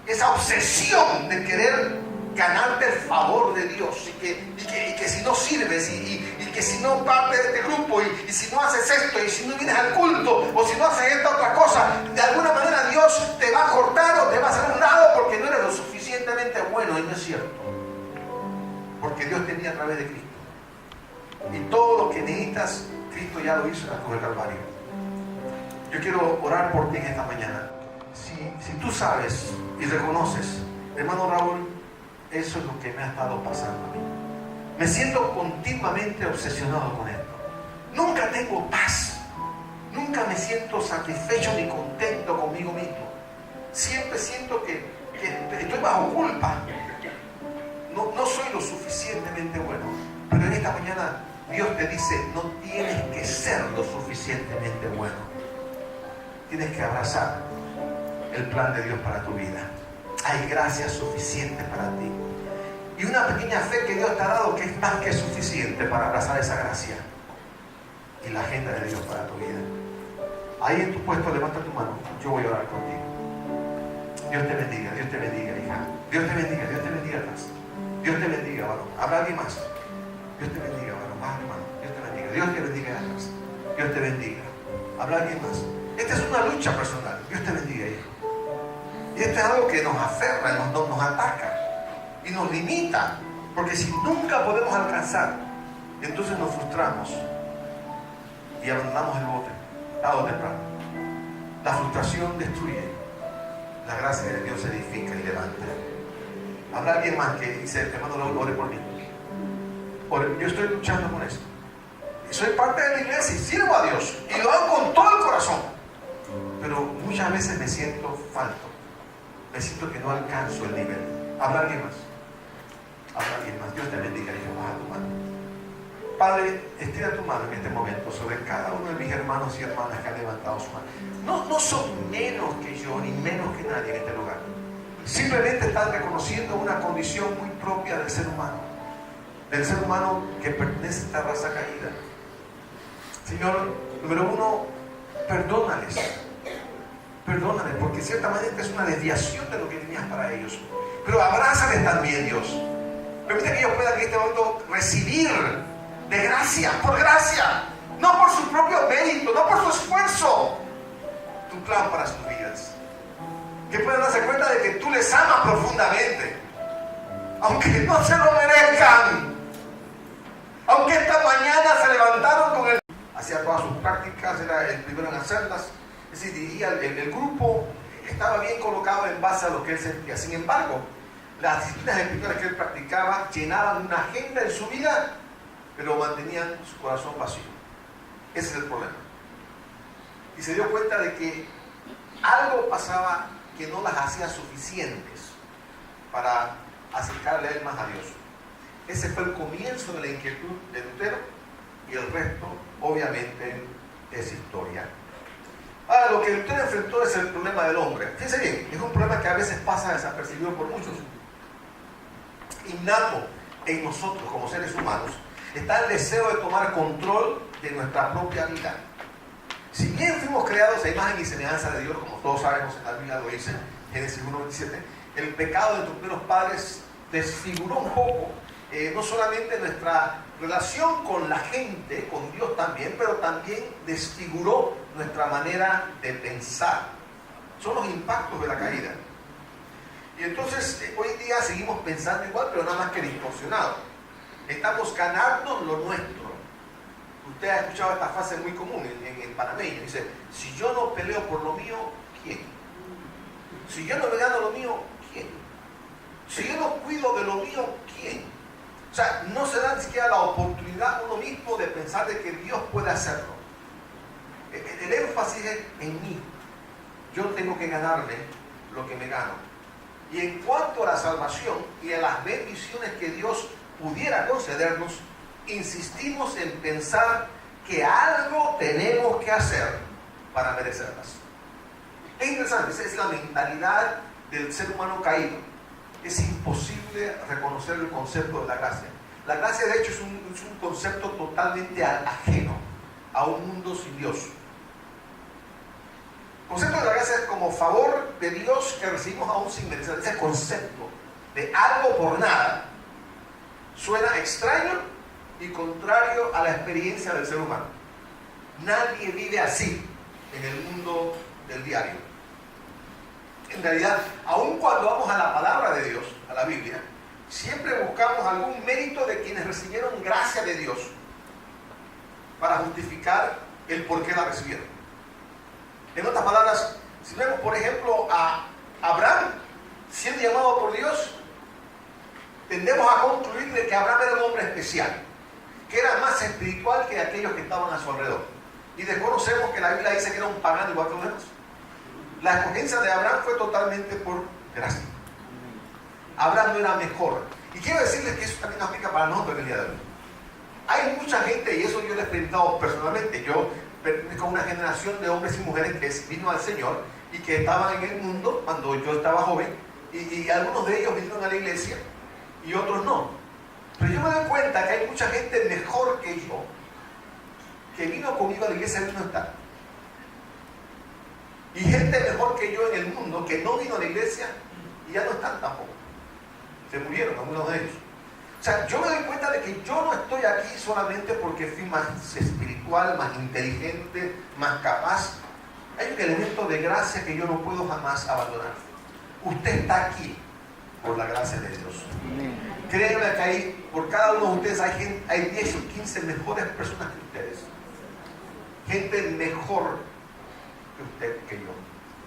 Esa obsesión de querer ganarte el favor de Dios y que si no sirves y que si no partes de este grupo y si no haces esto y si no vienes al culto o si no haces esta otra cosa, de alguna manera Dios te va a cortar o te va a hacer a un lado porque no eres lo suficientemente bueno. Y no es cierto, porque Dios te envía a través de Cristo y todo lo que necesitas Cristo ya lo hizo en la cruz del Calvario. Yo quiero orar por ti en esta mañana. Si tú sabes y reconoces, hermano Raúl, eso es lo que me ha estado pasando a mí. Me siento continuamente obsesionado con esto. Nunca tengo paz. Nunca me siento satisfecho ni contento conmigo mismo. Siempre siento que estoy bajo culpa. No soy lo suficientemente bueno. Pero en esta mañana Dios te dice, no tienes que ser lo suficientemente bueno. Tienes que abrazar el plan de Dios para tu vida. Hay gracia suficiente para ti. Y una pequeña fe que Dios te ha dado que es más que suficiente para abrazar esa gracia y la agenda de Dios para tu vida. Ahí en tu puesto, levanta tu mano. Yo voy a orar contigo. Dios te bendiga, hija. Dios te bendiga atrás. Dios te bendiga, varón. Habrá alguien más. Dios te bendiga, varón. Más hermano. Dios te bendiga. Dios te bendiga atrás. Dios te bendiga. Habrá alguien más. Esta es una lucha personal. Dios te bendiga, hijo. Y esto es algo que nos aferra, nos ataca y nos limita, porque si nunca podemos alcanzar, entonces nos frustramos y abandonamos el bote tarde o temprano. La frustración destruye, la gracia de Dios edifica y levanta. Habrá alguien más que dice, hermano, ore por mí. Yo estoy luchando con esto. Y soy parte de la iglesia y sirvo a Dios y lo hago con todo el corazón, pero muchas veces me siento falto. Me siento que no alcanzo el nivel. ¿Habrá alguien más? ¿Habrá alguien más? Dios te bendiga, hijo. Baja tu mano. Padre, estira tu mano en este momento sobre cada uno de mis hermanos y hermanas que han levantado su mano. No son menos que yo, ni menos que nadie en este lugar. Simplemente están reconociendo una condición muy propia del ser humano. Del ser humano que pertenece a esta raza caída. Señor, número uno, perdónales, porque ciertamente es una desviación de lo que tenías para ellos. Pero abrázales también, Dios. Permite que ellos puedan en este momento recibir de gracia, por gracia, no por su propio mérito, no por su esfuerzo, tu plan para sus vidas. Que puedan darse cuenta de que tú les amas profundamente, aunque no se lo merezcan. Aunque esta mañana se levantaron con hacía todas sus prácticas, era el primero en hacerlas. Es decir, diría, el grupo estaba bien colocado en base a lo que él sentía. Sin embargo, las disciplinas espirituales que él practicaba llenaban una agenda en su vida, pero mantenían su corazón vacío. Ese es el problema. Y se dio cuenta de que algo pasaba que no las hacía suficientes para acercarle a él más a Dios. Ese fue el comienzo de la inquietud de Lutero y el resto, obviamente, es historia. Ahora, lo que Lutero enfrentó es el problema del hombre. Fíjense bien, es un problema que a veces pasa desapercibido por muchos. Innato en nosotros como seres humanos está el deseo de tomar control de nuestra propia vida. Si bien fuimos creados a imagen y semejanza de Dios, como todos sabemos, en la Biblia lo dice, Génesis 1:27, el pecado de nuestros primeros padres desfiguró un poco no solamente nuestra relación con la gente, con Dios también, pero también desfiguró nuestra manera de pensar. Son los impactos de la caída. Y entonces hoy día seguimos pensando igual, pero nada más que distorsionado. Estamos ganando lo nuestro. Usted ha escuchado esta frase muy común en panameño. Dice, si yo no peleo por lo mío, ¿quién? Si yo no me gano lo mío, ¿quién? Si yo no cuido de lo mío, ¿quién? O sea, no se da ni siquiera la oportunidad uno mismo de pensar de que Dios puede hacerlo. El énfasis es en mí. Yo tengo que ganarme lo que me gano. Y en cuanto a la salvación y a las bendiciones que Dios pudiera concedernos, insistimos en pensar que algo tenemos que hacer para merecerlas. Es interesante, esa es la mentalidad del ser humano caído. Es imposible reconocer el concepto de la gracia. La gracia, de hecho, es un concepto totalmente ajeno a un mundo sin Dios. El concepto de la gracia es como favor de Dios que recibimos aún sin merecer. Ese concepto de algo por nada suena extraño y contrario a la experiencia del ser humano. Nadie vive así en el mundo del diario. En realidad, aun cuando vamos a la palabra de Dios, a la Biblia, siempre buscamos algún mérito de quienes recibieron gracia de Dios para justificar el por qué la recibieron. En otras palabras, si vemos por ejemplo a Abraham siendo llamado por Dios, tendemos a concluir de que Abraham era un hombre especial, que era más espiritual que aquellos que estaban a su alrededor. Y desconocemos que la Biblia dice que era un pagano igual que los demás. La escogencia de Abraham fue totalmente por gracia. Abraham no era mejor. Y quiero decirles que eso también aplica para nosotros en el día de hoy. Hay mucha gente, y eso yo lo he experimentado personalmente, yo pertenezco a una generación de hombres y mujeres que vino al Señor y que estaban en el mundo cuando yo estaba joven, y algunos de ellos vinieron a la iglesia y otros no. Pero yo me doy cuenta que hay mucha gente mejor que yo que vino conmigo a la iglesia y no está. Y gente mejor que yo en el mundo que no vino a la iglesia y ya no están tampoco. Se murieron algunos de ellos. O sea, yo me doy cuenta de que yo no estoy aquí solamente porque fui más espiritual, más inteligente, más capaz. Hay un elemento de gracia que yo no puedo jamás abandonar. Usted está aquí por la gracia de Dios. Créanme que ahí, por cada uno de ustedes hay 10 o 15 mejores personas que ustedes. Gente mejor que usted, que yo.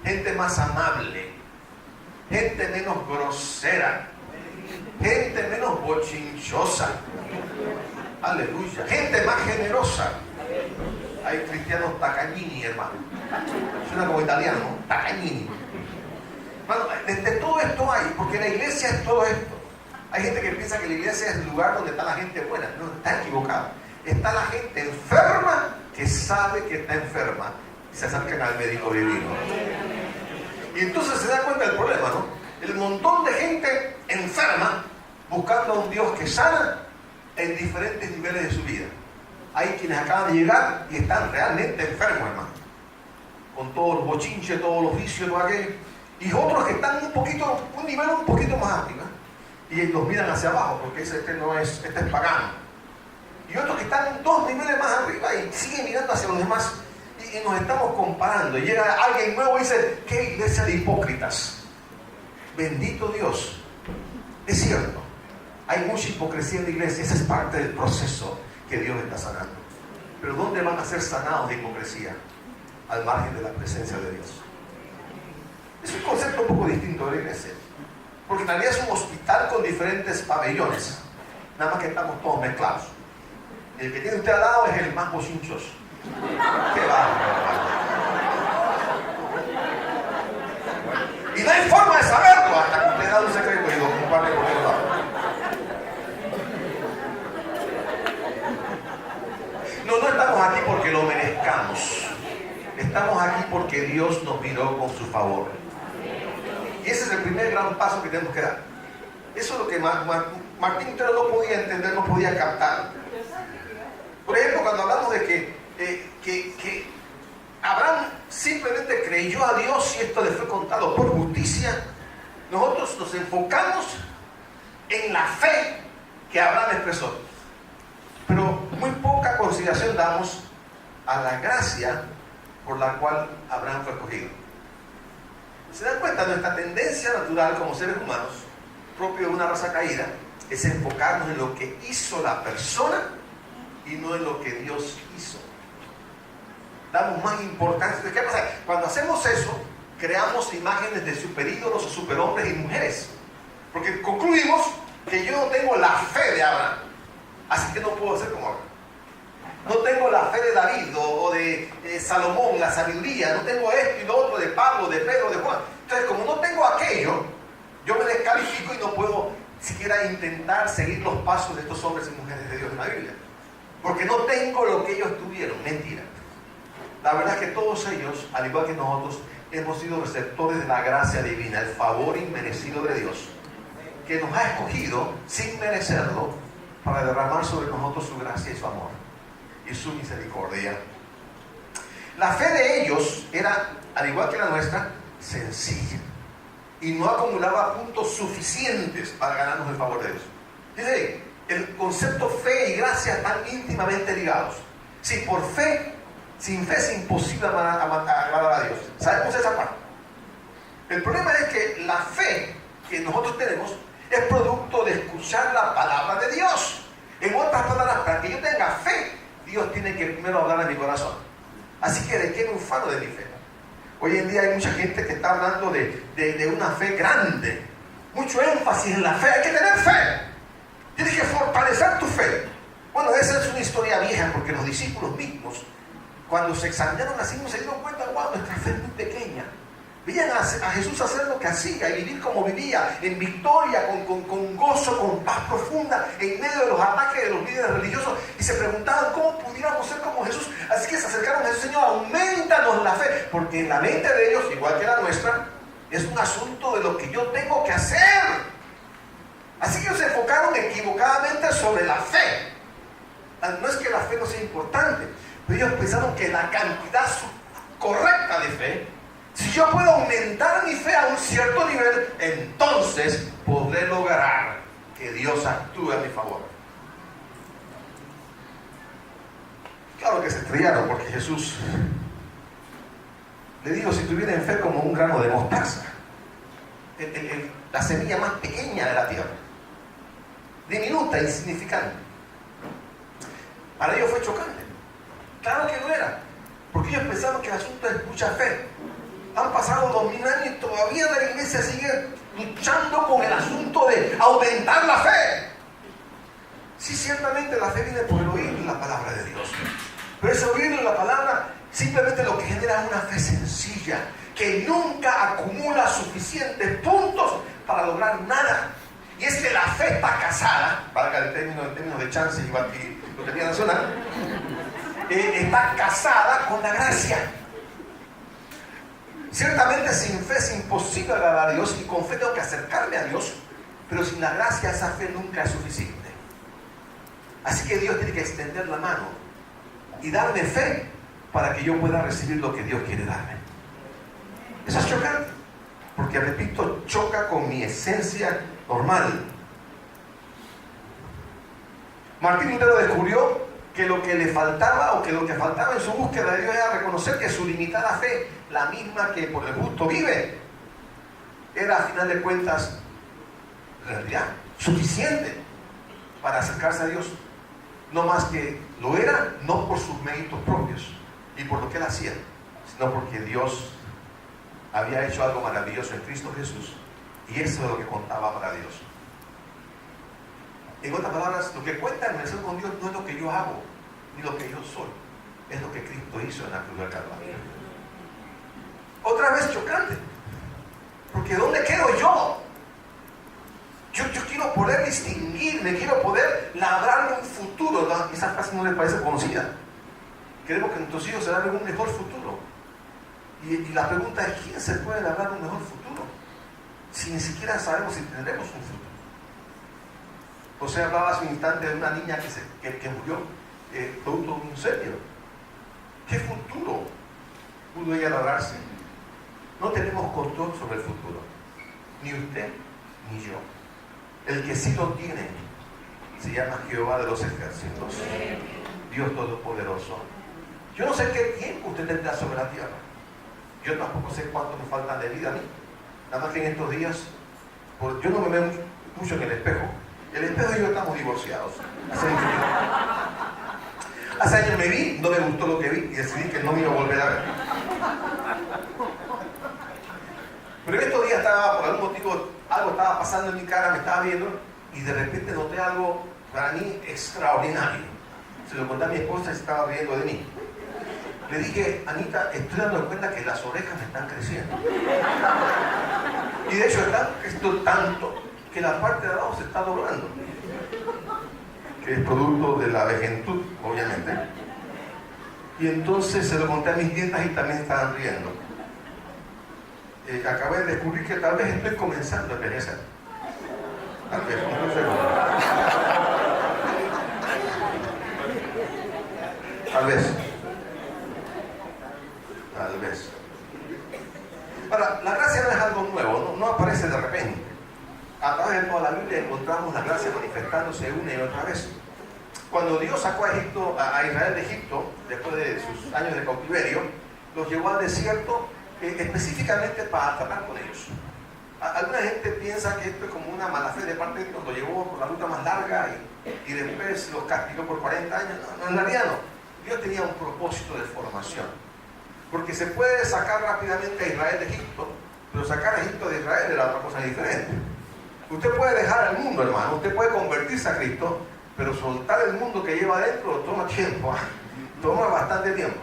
Gente más amable. Gente menos grosera. Gente menos bochinchosa. Aleluya. Gente más generosa. Hay cristianos tacañini, hermano. Suena como italiano, ¿no? Tacañini. Bueno, de todo esto hay, porque la iglesia es todo esto. Hay gente que piensa que la iglesia es el lugar donde está la gente buena. No, está equivocado. Está la gente enferma que sabe que está enferma y se acercan al médico divino. Y entonces se da cuenta del problema, ¿no? El montón de gente enferma buscando a un Dios que sana en diferentes niveles de su vida. Hay quienes acaban de llegar y están realmente enfermos, hermano, con todos los bochinches, todos los vicios, todo aquello. Y otros que están un nivel un poquito más arriba y los miran hacia abajo porque este es pagano. Y otros que están 2 niveles más arriba y siguen mirando hacia los demás y nos estamos comparando. Y llega alguien nuevo y dice, qué iglesia de hipócritas. Bendito Dios. Es cierto, hay mucha hipocresía en la iglesia. Esa es parte del proceso que Dios está sanando. Pero ¿dónde van a ser sanados de hipocresía? Al margen de la presencia de Dios. Es un concepto un poco distinto de la iglesia, porque en realidad es un hospital con diferentes pabellones, nada más que estamos todos mezclados. El que tiene usted al lado es el más bochinchoso. ¡Qué bárbaro! Y no hay forma de saberlo hasta que usted da un secreto y lo comparte por otro lado. porque Dios nos miró con su favor. Y ese es el primer gran paso que tenemos que dar. Eso es lo que Martín Lutero no podía entender, no podía captar. Por ejemplo, cuando hablamos de que Abraham simplemente creyó a Dios y esto le fue contado por justicia, nosotros nos enfocamos en la fe que Abraham expresó, pero muy poca consideración damos a la gracia por la cual Abraham fue escogido. ¿Se dan cuenta? Nuestra tendencia natural como seres humanos, propio de una raza caída, es enfocarnos en lo que hizo la persona y no en lo que Dios hizo. Damos más importancia. ¿Qué pasa? Cuando hacemos eso, creamos imágenes de superídolos o superhombres y mujeres, porque concluimos que yo no tengo la fe de Abraham, así que no puedo ser como Abraham. No tengo la fe de David o de Salomón, la sabiduría. No tengo esto y lo otro de Pablo, de Pedro, de Juan. Entonces, como no tengo aquello, yo me descalifico y no puedo siquiera intentar seguir los pasos de estos hombres y mujeres de Dios en la Biblia, porque no tengo lo que ellos tuvieron. Mentira. La verdad es que todos ellos, al igual que nosotros, hemos sido receptores de la gracia divina, el favor inmerecido de Dios, que nos ha escogido sin merecerlo para derramar sobre nosotros su gracia y su amor y su misericordia. La fe de ellos era, al igual que la nuestra, sencilla y no acumulaba puntos suficientes para ganarnos el favor de Dios. Dice, el concepto fe y gracia están íntimamente ligados. Si por fe, sin fe es imposible agradar a Dios. ¿Sabemos esa parte? El problema es que la fe que nosotros tenemos es producto de escuchar la palabra de Dios. En otras palabras, para que yo tenga fe, Dios tiene que primero hablar a mi corazón. Así que, ¿de qué me ufano de mi fe? Hoy en día hay mucha gente que está hablando de una fe grande, mucho énfasis en la fe. Hay que tener fe, tienes que fortalecer tu fe. Bueno, esa es una historia vieja, porque los discípulos mismos, cuando se examinaron a sí mismos, se dieron cuenta: wow, nuestra fe es muy pequeña. Veían a Jesús hacer lo que hacía y vivir como vivía, en victoria, con gozo, con paz profunda, en medio de los ataques de los líderes religiosos, y se preguntaban cómo pudiéramos ser como Jesús. Así que se acercaron a Jesús: Señor, aumentanos la fe, porque en la mente de ellos, igual que la nuestra, es un asunto de lo que yo tengo que hacer. Así que ellos se enfocaron equivocadamente sobre la fe. No es que la fe no sea importante, pero ellos pensaron que la cantidad correcta de fe, si yo puedo aumentar mi fe a un cierto nivel, entonces podré lograr que Dios actúe a mi favor. Claro que se estrellaron, porque Jesús le dijo: si tuvieran fe como un grano de mostaza, la semilla más pequeña de la tierra, diminuta, insignificante. Para ellos fue chocante. Claro que no era, porque ellos pensaban que el asunto es mucha fe. Han pasado 2000 años y todavía la iglesia sigue luchando con el asunto de aumentar la fe. Sí, ciertamente la fe viene por el oír la palabra de Dios, pero ese oír la palabra simplemente lo que genera es una fe sencilla, que nunca acumula suficientes puntos para lograr nada. Y es que la fe está casada, valga el término en términos de chance y lotería nacional, está casada con la gracia. Ciertamente sin fe es imposible agradar a Dios, y con fe tengo que acercarme a Dios, pero sin la gracia esa fe nunca es suficiente. Así que Dios tiene que extender la mano y darme fe para que yo pueda recibir lo que Dios quiere darme. Eso es chocante, porque, repito, choca con mi esencia normal. Martín Lutero descubrió que lo que le faltaba, o que lo que faltaba en su búsqueda de Dios, era reconocer que su limitada fe, la misma que por el justo vive, era, a final de cuentas, en realidad suficiente para acercarse a Dios. No más que lo era, no por sus méritos propios y por lo que él hacía, sino porque Dios había hecho algo maravilloso en Cristo Jesús, y eso es lo que contaba para Dios. En otras palabras, lo que cuenta en relación con Dios no es lo que yo hago, ni lo que yo soy, es lo que Cristo hizo en la cruz del Calvario. Otra vez chocante, porque ¿dónde quedo yo? Yo quiero poder distinguirme, quiero poder labrarme un futuro. ¿No? Esa frase no les parece conocida. Queremos que nuestros hijos se labren un mejor futuro. Y la pregunta es, ¿quién se puede labrar un mejor futuro? Si ni siquiera sabemos si tendremos un futuro. José hablaba hace un instante de una niña que murió producto de un incendio. ¿Qué futuro pudo ella labrarse? No tenemos control sobre el futuro. Ni usted, ni yo. El que sí lo tiene se llama Jehová de los ejércitos, Dios Todopoderoso. Yo no sé qué tiempo usted tendrá sobre la tierra. Yo tampoco sé cuánto me falta de vida a mí. Nada más que en estos días, yo no me veo mucho en el espejo. El espejo y yo estamos divorciados. Hace años me vi, no me gustó lo que vi y decidí que no me iba a volver a ver. Pero en estos días por algún motivo, algo estaba pasando en mi cara, me estaba viendo y de repente noté algo para mí extraordinario. Se lo conté a mi esposa y se estaba riendo de mí. Le dije, Anita, estoy dando cuenta que las orejas me están creciendo. Y de hecho están creciendo tanto que la parte de abajo se está doblando. Que es producto de la vejentud, obviamente. Y entonces se lo conté a mis nietas y también estaban riendo. Acabé de descubrir que tal vez estoy comenzando a envejecer. Tal vez, no sé. Tal vez. Tal vez. Ahora, la gracia no es algo nuevo, no aparece de repente. A través de toda la Biblia encontramos la gracia manifestándose una y otra vez. Cuando Dios sacó a Israel de Egipto, después de sus años de cautiverio, los llevó al desierto específicamente para tratar con ellos. Alguna gente piensa que esto es como una mala fe de parte de Dios, los llevó por la ruta más larga y después los castigó por 40 años. No, en realidad no. Dios tenía un propósito de formación. Porque se puede sacar rápidamente a Israel de Egipto, pero sacar a Egipto de Israel era otra cosa diferente. Usted puede dejar al mundo, hermano, usted puede convertirse a Cristo, pero soltar el mundo que lleva adentro toma tiempo, toma bastante tiempo.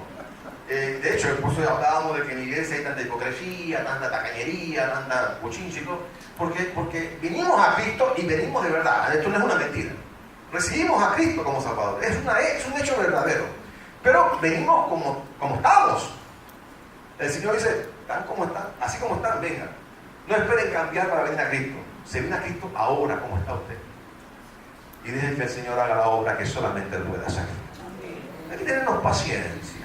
De hecho, por eso hablábamos de que en la iglesia hay tanta hipocresía, tanta tacañería, tanta bochinche, porque venimos a Cristo y venimos de verdad. Esto no es una mentira. Recibimos a Cristo como Salvador. Es un hecho verdadero. Pero venimos como estamos. El Señor dice, están como están, así como están, vengan. No esperen cambiar para venir a Cristo. Se viene a Cristo ahora como está usted. Y dejen que el Señor haga la obra que solamente Él puede hacer. Hay que tenernos paciencia.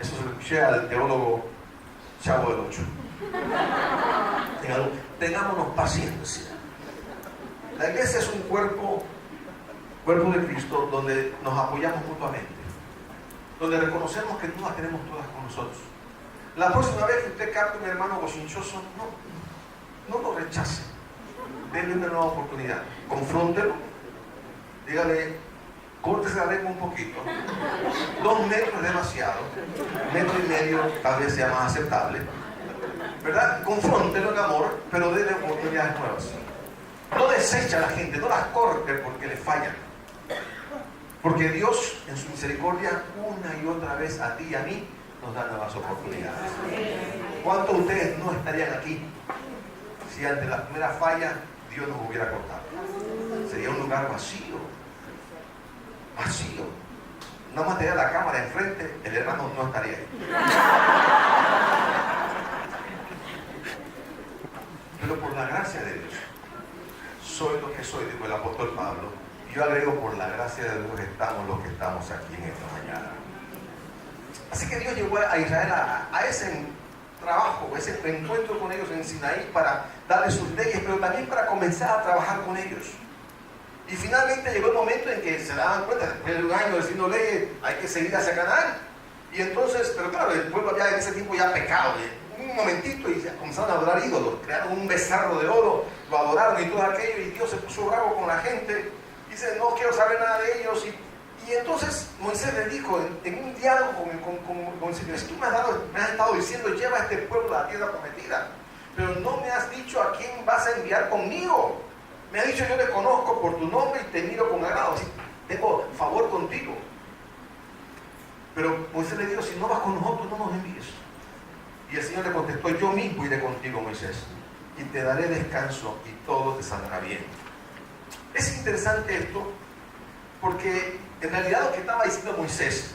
Eso se lo escuché al teólogo Chavo del Ocho. Tengámonos paciencia. La iglesia es un cuerpo de Cristo, donde nos apoyamos mutuamente, donde reconocemos que no las tenemos todas con nosotros. La próxima vez que usted capte un hermano bochinchoso, no lo rechace. Denle una nueva oportunidad. Confróntelo. Dígale, córtese la lengua un poquito. 2 metros es demasiado. 1,5 metros tal vez sea más aceptable. ¿Verdad? Confróntelo en amor, pero denle oportunidades nuevas. No desecha a la gente, no las corte porque le fallan. Porque Dios, en su misericordia, una y otra vez a ti y a mí, nos da nuevas oportunidades. ¿Cuántos de ustedes no estarían aquí si ante la primera falla Dios nos hubiera cortado? Sería un lugar vacío. Vacío. Nada más tenía la cámara enfrente, el hermano no estaría ahí. Pero por la gracia de Dios, soy lo que soy, dijo el apóstol Pablo. Y yo agrego, por la gracia de Dios estamos los que estamos aquí en esta mañana. Así que Dios llevó a Israel a ese trabajo, ese encuentro con ellos en Sinaí para darles sus leyes, pero también para comenzar a trabajar con ellos. Y finalmente llegó el momento en que se daban cuenta, después de un año diciendo leyes, hay que seguir hacia Canaán. Y entonces, pero claro, el pueblo había en ese tiempo ya pecado, un momentito, y comenzaron a adorar ídolos, crearon un becerro de oro, lo adoraron y todo aquello, y Dios se puso bravo con la gente, dice, no quiero saber nada de ellos. Y entonces Moisés le dijo, en un diálogo con el Señor, tú me has estado diciendo, lleva a este pueblo a la tierra prometida, pero no me has dicho a quién vas a enviar conmigo. Me ha dicho, yo te conozco por tu nombre y te miro con agrado, así, tengo favor contigo. Pero Moisés le dijo, si no vas con nosotros, no nos envíes. Y el Señor le contestó, yo mismo iré contigo, Moisés, y te daré descanso y todo te saldrá bien. Es interesante esto, porque en realidad lo que estaba diciendo Moisés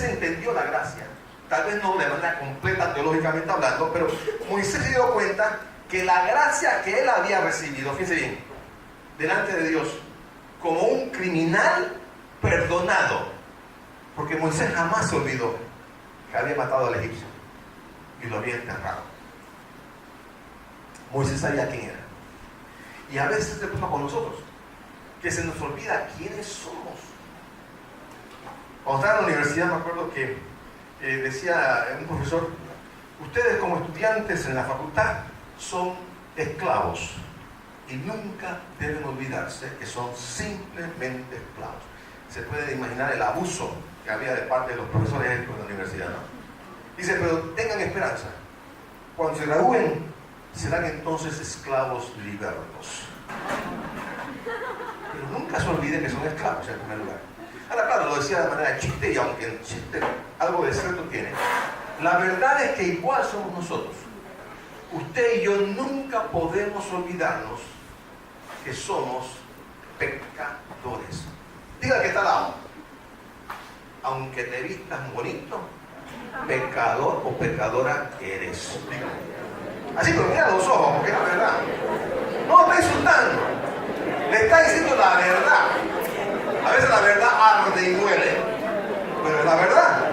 entendió la gracia, tal vez no de manera completa teológicamente hablando, pero Moisés se dio cuenta que la gracia que él había recibido, fíjense bien, delante de Dios, como un criminal perdonado, porque Moisés jamás se olvidó que había matado al egipcio y lo había enterrado. Moisés sabía quién era. Y a veces se pasa con nosotros, que se nos olvida quiénes somos. Cuando estaba en la universidad me acuerdo que decía un profesor: ustedes como estudiantes en la facultad son esclavos y nunca deben olvidarse que son simplemente esclavos. Se puede imaginar el abuso que había de parte de los profesores de la universidad, ¿no? Dice, pero tengan esperanza, cuando se gradúen serán entonces esclavos libertos. Pero nunca se olviden que son esclavos en primer lugar. Ahora, claro, lo decía de manera de chiste, y aunque el chiste algo de cierto tiene, la verdad es que igual somos nosotros. Usted y yo nunca podemos olvidarnos que somos pecadores. Diga que está al lado. Aunque te vistas bonito, pecador o pecadora eres. Así, pero mira los ojos, porque es la verdad. No lo está insultando, le está diciendo la verdad. A veces la verdad arde y duele, pero es la verdad.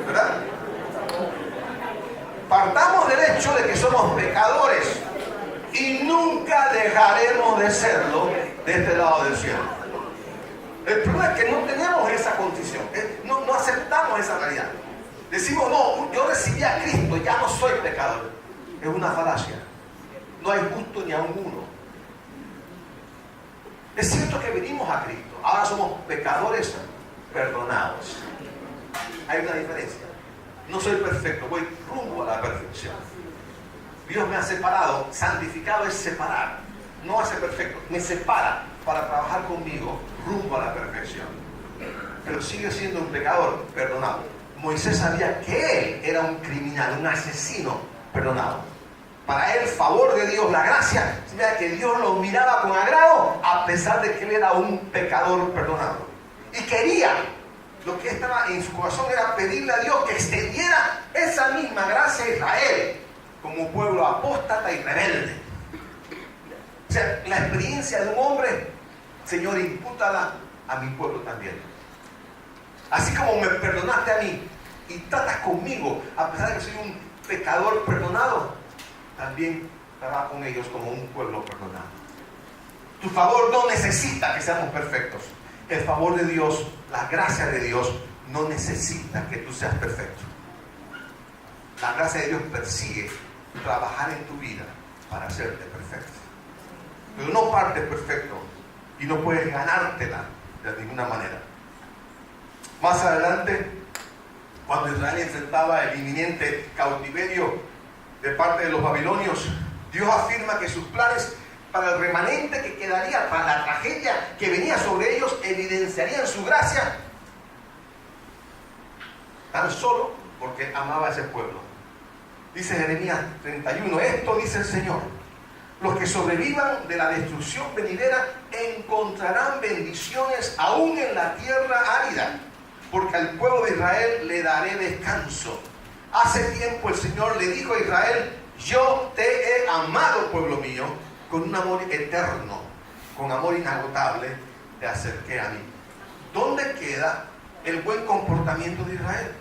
¿Verdad? Partamos del hecho de que somos pecadores y nunca dejaremos de serlo de este lado del cielo. El problema es que no tenemos esa condición, no aceptamos esa realidad. Decimos, no, yo recibí a Cristo, ya no soy pecador. Es una falacia. No hay justo ni aun uno. Es cierto que venimos a Cristo, ahora somos pecadores perdonados. Hay una diferencia. No soy perfecto, voy rumbo a la perfección. Dios me ha separado, santificado es separar, no hace perfecto, me separa para trabajar conmigo rumbo a la perfección. Pero sigue siendo un pecador perdonado. Moisés sabía que él era un criminal, un asesino perdonado. Para él, el favor de Dios, la gracia, significa que Dios lo miraba con agrado a pesar de que él era un pecador perdonado. Y quería, lo que estaba en su corazón era pedirle a Dios que extendiera esa misma gracia a Israel como pueblo apóstata y rebelde. O sea, la experiencia de un hombre, Señor, impútala a mi pueblo también. Así como me perdonaste a mí y tratas conmigo, a pesar de que soy un pecador perdonado, también trabaja con ellos como un pueblo perdonado. Tu favor no necesita que seamos perfectos. El favor de Dios, la gracia de Dios, no necesita que tú seas perfecto. La gracia de Dios persigue trabajar en tu vida para hacerte perfecto. Pero no partes perfecto y no puedes ganártela de ninguna manera. Más adelante, cuando Israel enfrentaba el inminente cautiverio de parte de los babilonios, Dios afirma que sus planes para el remanente que quedaría, para la tragedia que venía sobre ellos, evidenciarían su gracia tan solo porque amaba a ese pueblo. Dice Jeremías 31, esto dice el Señor: los que sobrevivan de la destrucción venidera encontrarán bendiciones aún en la tierra árida, porque al pueblo de Israel le daré descanso. Hace tiempo el Señor le dijo a Israel: yo te he amado, pueblo mío, con un amor eterno, con amor inagotable, te acerqué a mí. ¿Dónde queda el buen comportamiento de Israel?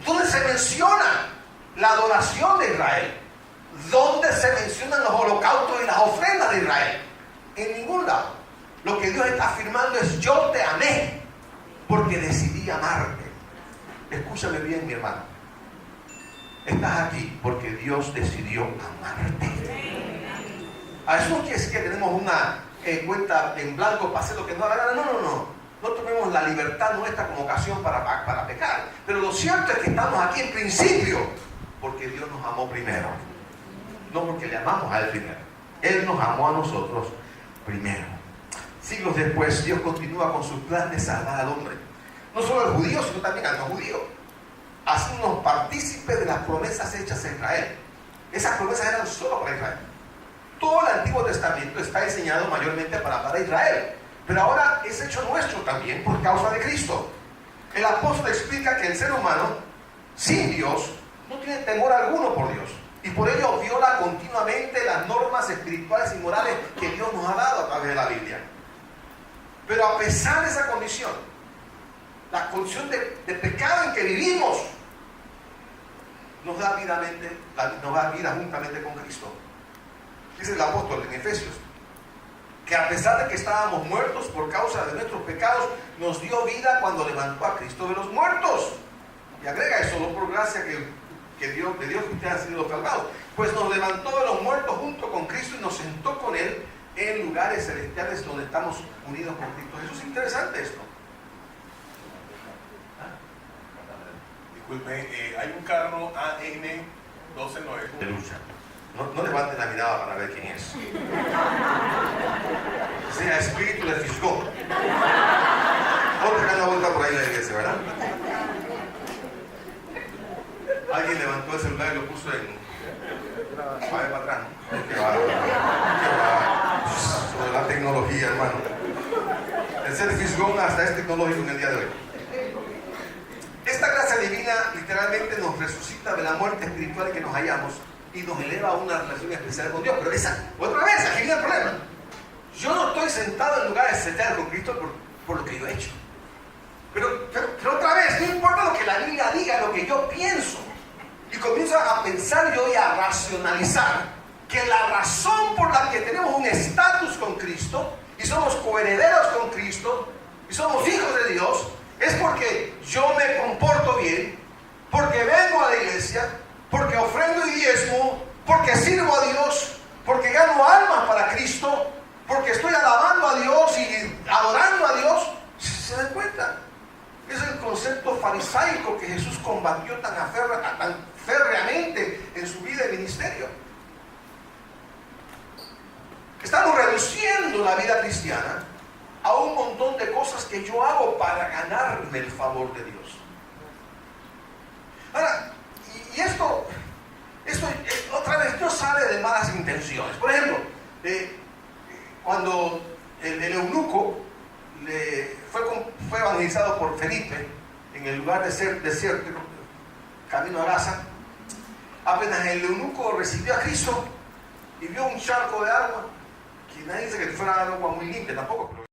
¿Dónde se menciona la adoración de Israel? ¿Dónde se mencionan los holocaustos y las ofrendas de Israel? En ningún lado. Lo que Dios está afirmando es: yo te amé porque decidí amarte. Escúchame bien, mi hermano. Estás aquí porque Dios decidió amarte. A eso no quiere decir que tenemos una cuenta en blanco para hacer lo que nos da la gana. No. No tomemos la libertad nuestra como ocasión para pecar. Pero lo cierto es que estamos aquí en principio porque Dios nos amó primero. No porque le amamos a Él primero. Él nos amó a nosotros primero. Siglos después, Dios continúa con su plan de salvar al hombre. No solo al judío, sino también al no judío. Haciéndonos partícipes de las promesas hechas a Israel. Esas promesas eran solo para Israel. Todo el Antiguo Testamento está diseñado mayormente para Israel. Pero ahora es hecho nuestro también por causa de Cristo. El apóstol explica que el ser humano sin Dios no tiene temor alguno por Dios. Y por ello viola continuamente las normas espirituales y morales que Dios nos ha dado a través de la Biblia. Pero a pesar de esa condición, la condición de pecado en que vivimos, nos da vida juntamente con Cristo. Dice el apóstol en Efesios, que a pesar de que estábamos muertos por causa de nuestros pecados, nos dio vida cuando levantó a Cristo de los muertos. Y agrega eso, no por gracia de Dios que ustedes han sido salvados, pues nos levantó de los muertos junto con Cristo y nos sentó con Él en lugares celestiales donde estamos unidos con Cristo. Eso es interesante esto. Disculpe, hay un carro AN1291. De lucha. No levanten la mirada para ver quién es. Sea espíritu de fisgón. Otra que anda vuelta por ahí en la iglesia, ¿verdad? Alguien levantó el celular y lo puso para atrás, ¿no? Qué va. Sobre la tecnología, hermano. El ser fisgón hasta es tecnológico en el día de hoy. Esta gracia divina literalmente nos resucita de la muerte espiritual en que nos hallamos y nos eleva a una relación especial con Dios. Pero otra vez, aquí viene el problema. Yo no estoy sentado en lugares celestiales con Cristo por lo que yo he hecho. Pero otra vez, no importa lo que la Biblia diga, lo que yo pienso. Y comienzo a pensar yo y a racionalizar que la razón por la que tenemos un estatus con Cristo y somos coherederos con Cristo y somos hijos de Dios es porque yo me comporto bien, porque vengo a la iglesia, porque ofrendo y diezmo, porque sirvo a Dios, porque gano almas para Cristo, porque estoy alabando a Dios y adorando a Dios. ¿Se dan cuenta? Es el concepto farisaico que Jesús combatió tan férreamente en su vida y ministerio. Estamos reduciendo la vida cristiana a un montón de cosas que yo hago para ganarme el favor de Dios. Ahora, y esto otra vez no sale de malas intenciones. Por ejemplo, cuando el eunuco fue evangelizado por Felipe en el lugar desierto, camino a Gaza, apenas el eunuco recibió a Cristo y vio un charco de agua, que nadie dice que fuera agua muy limpia tampoco, pero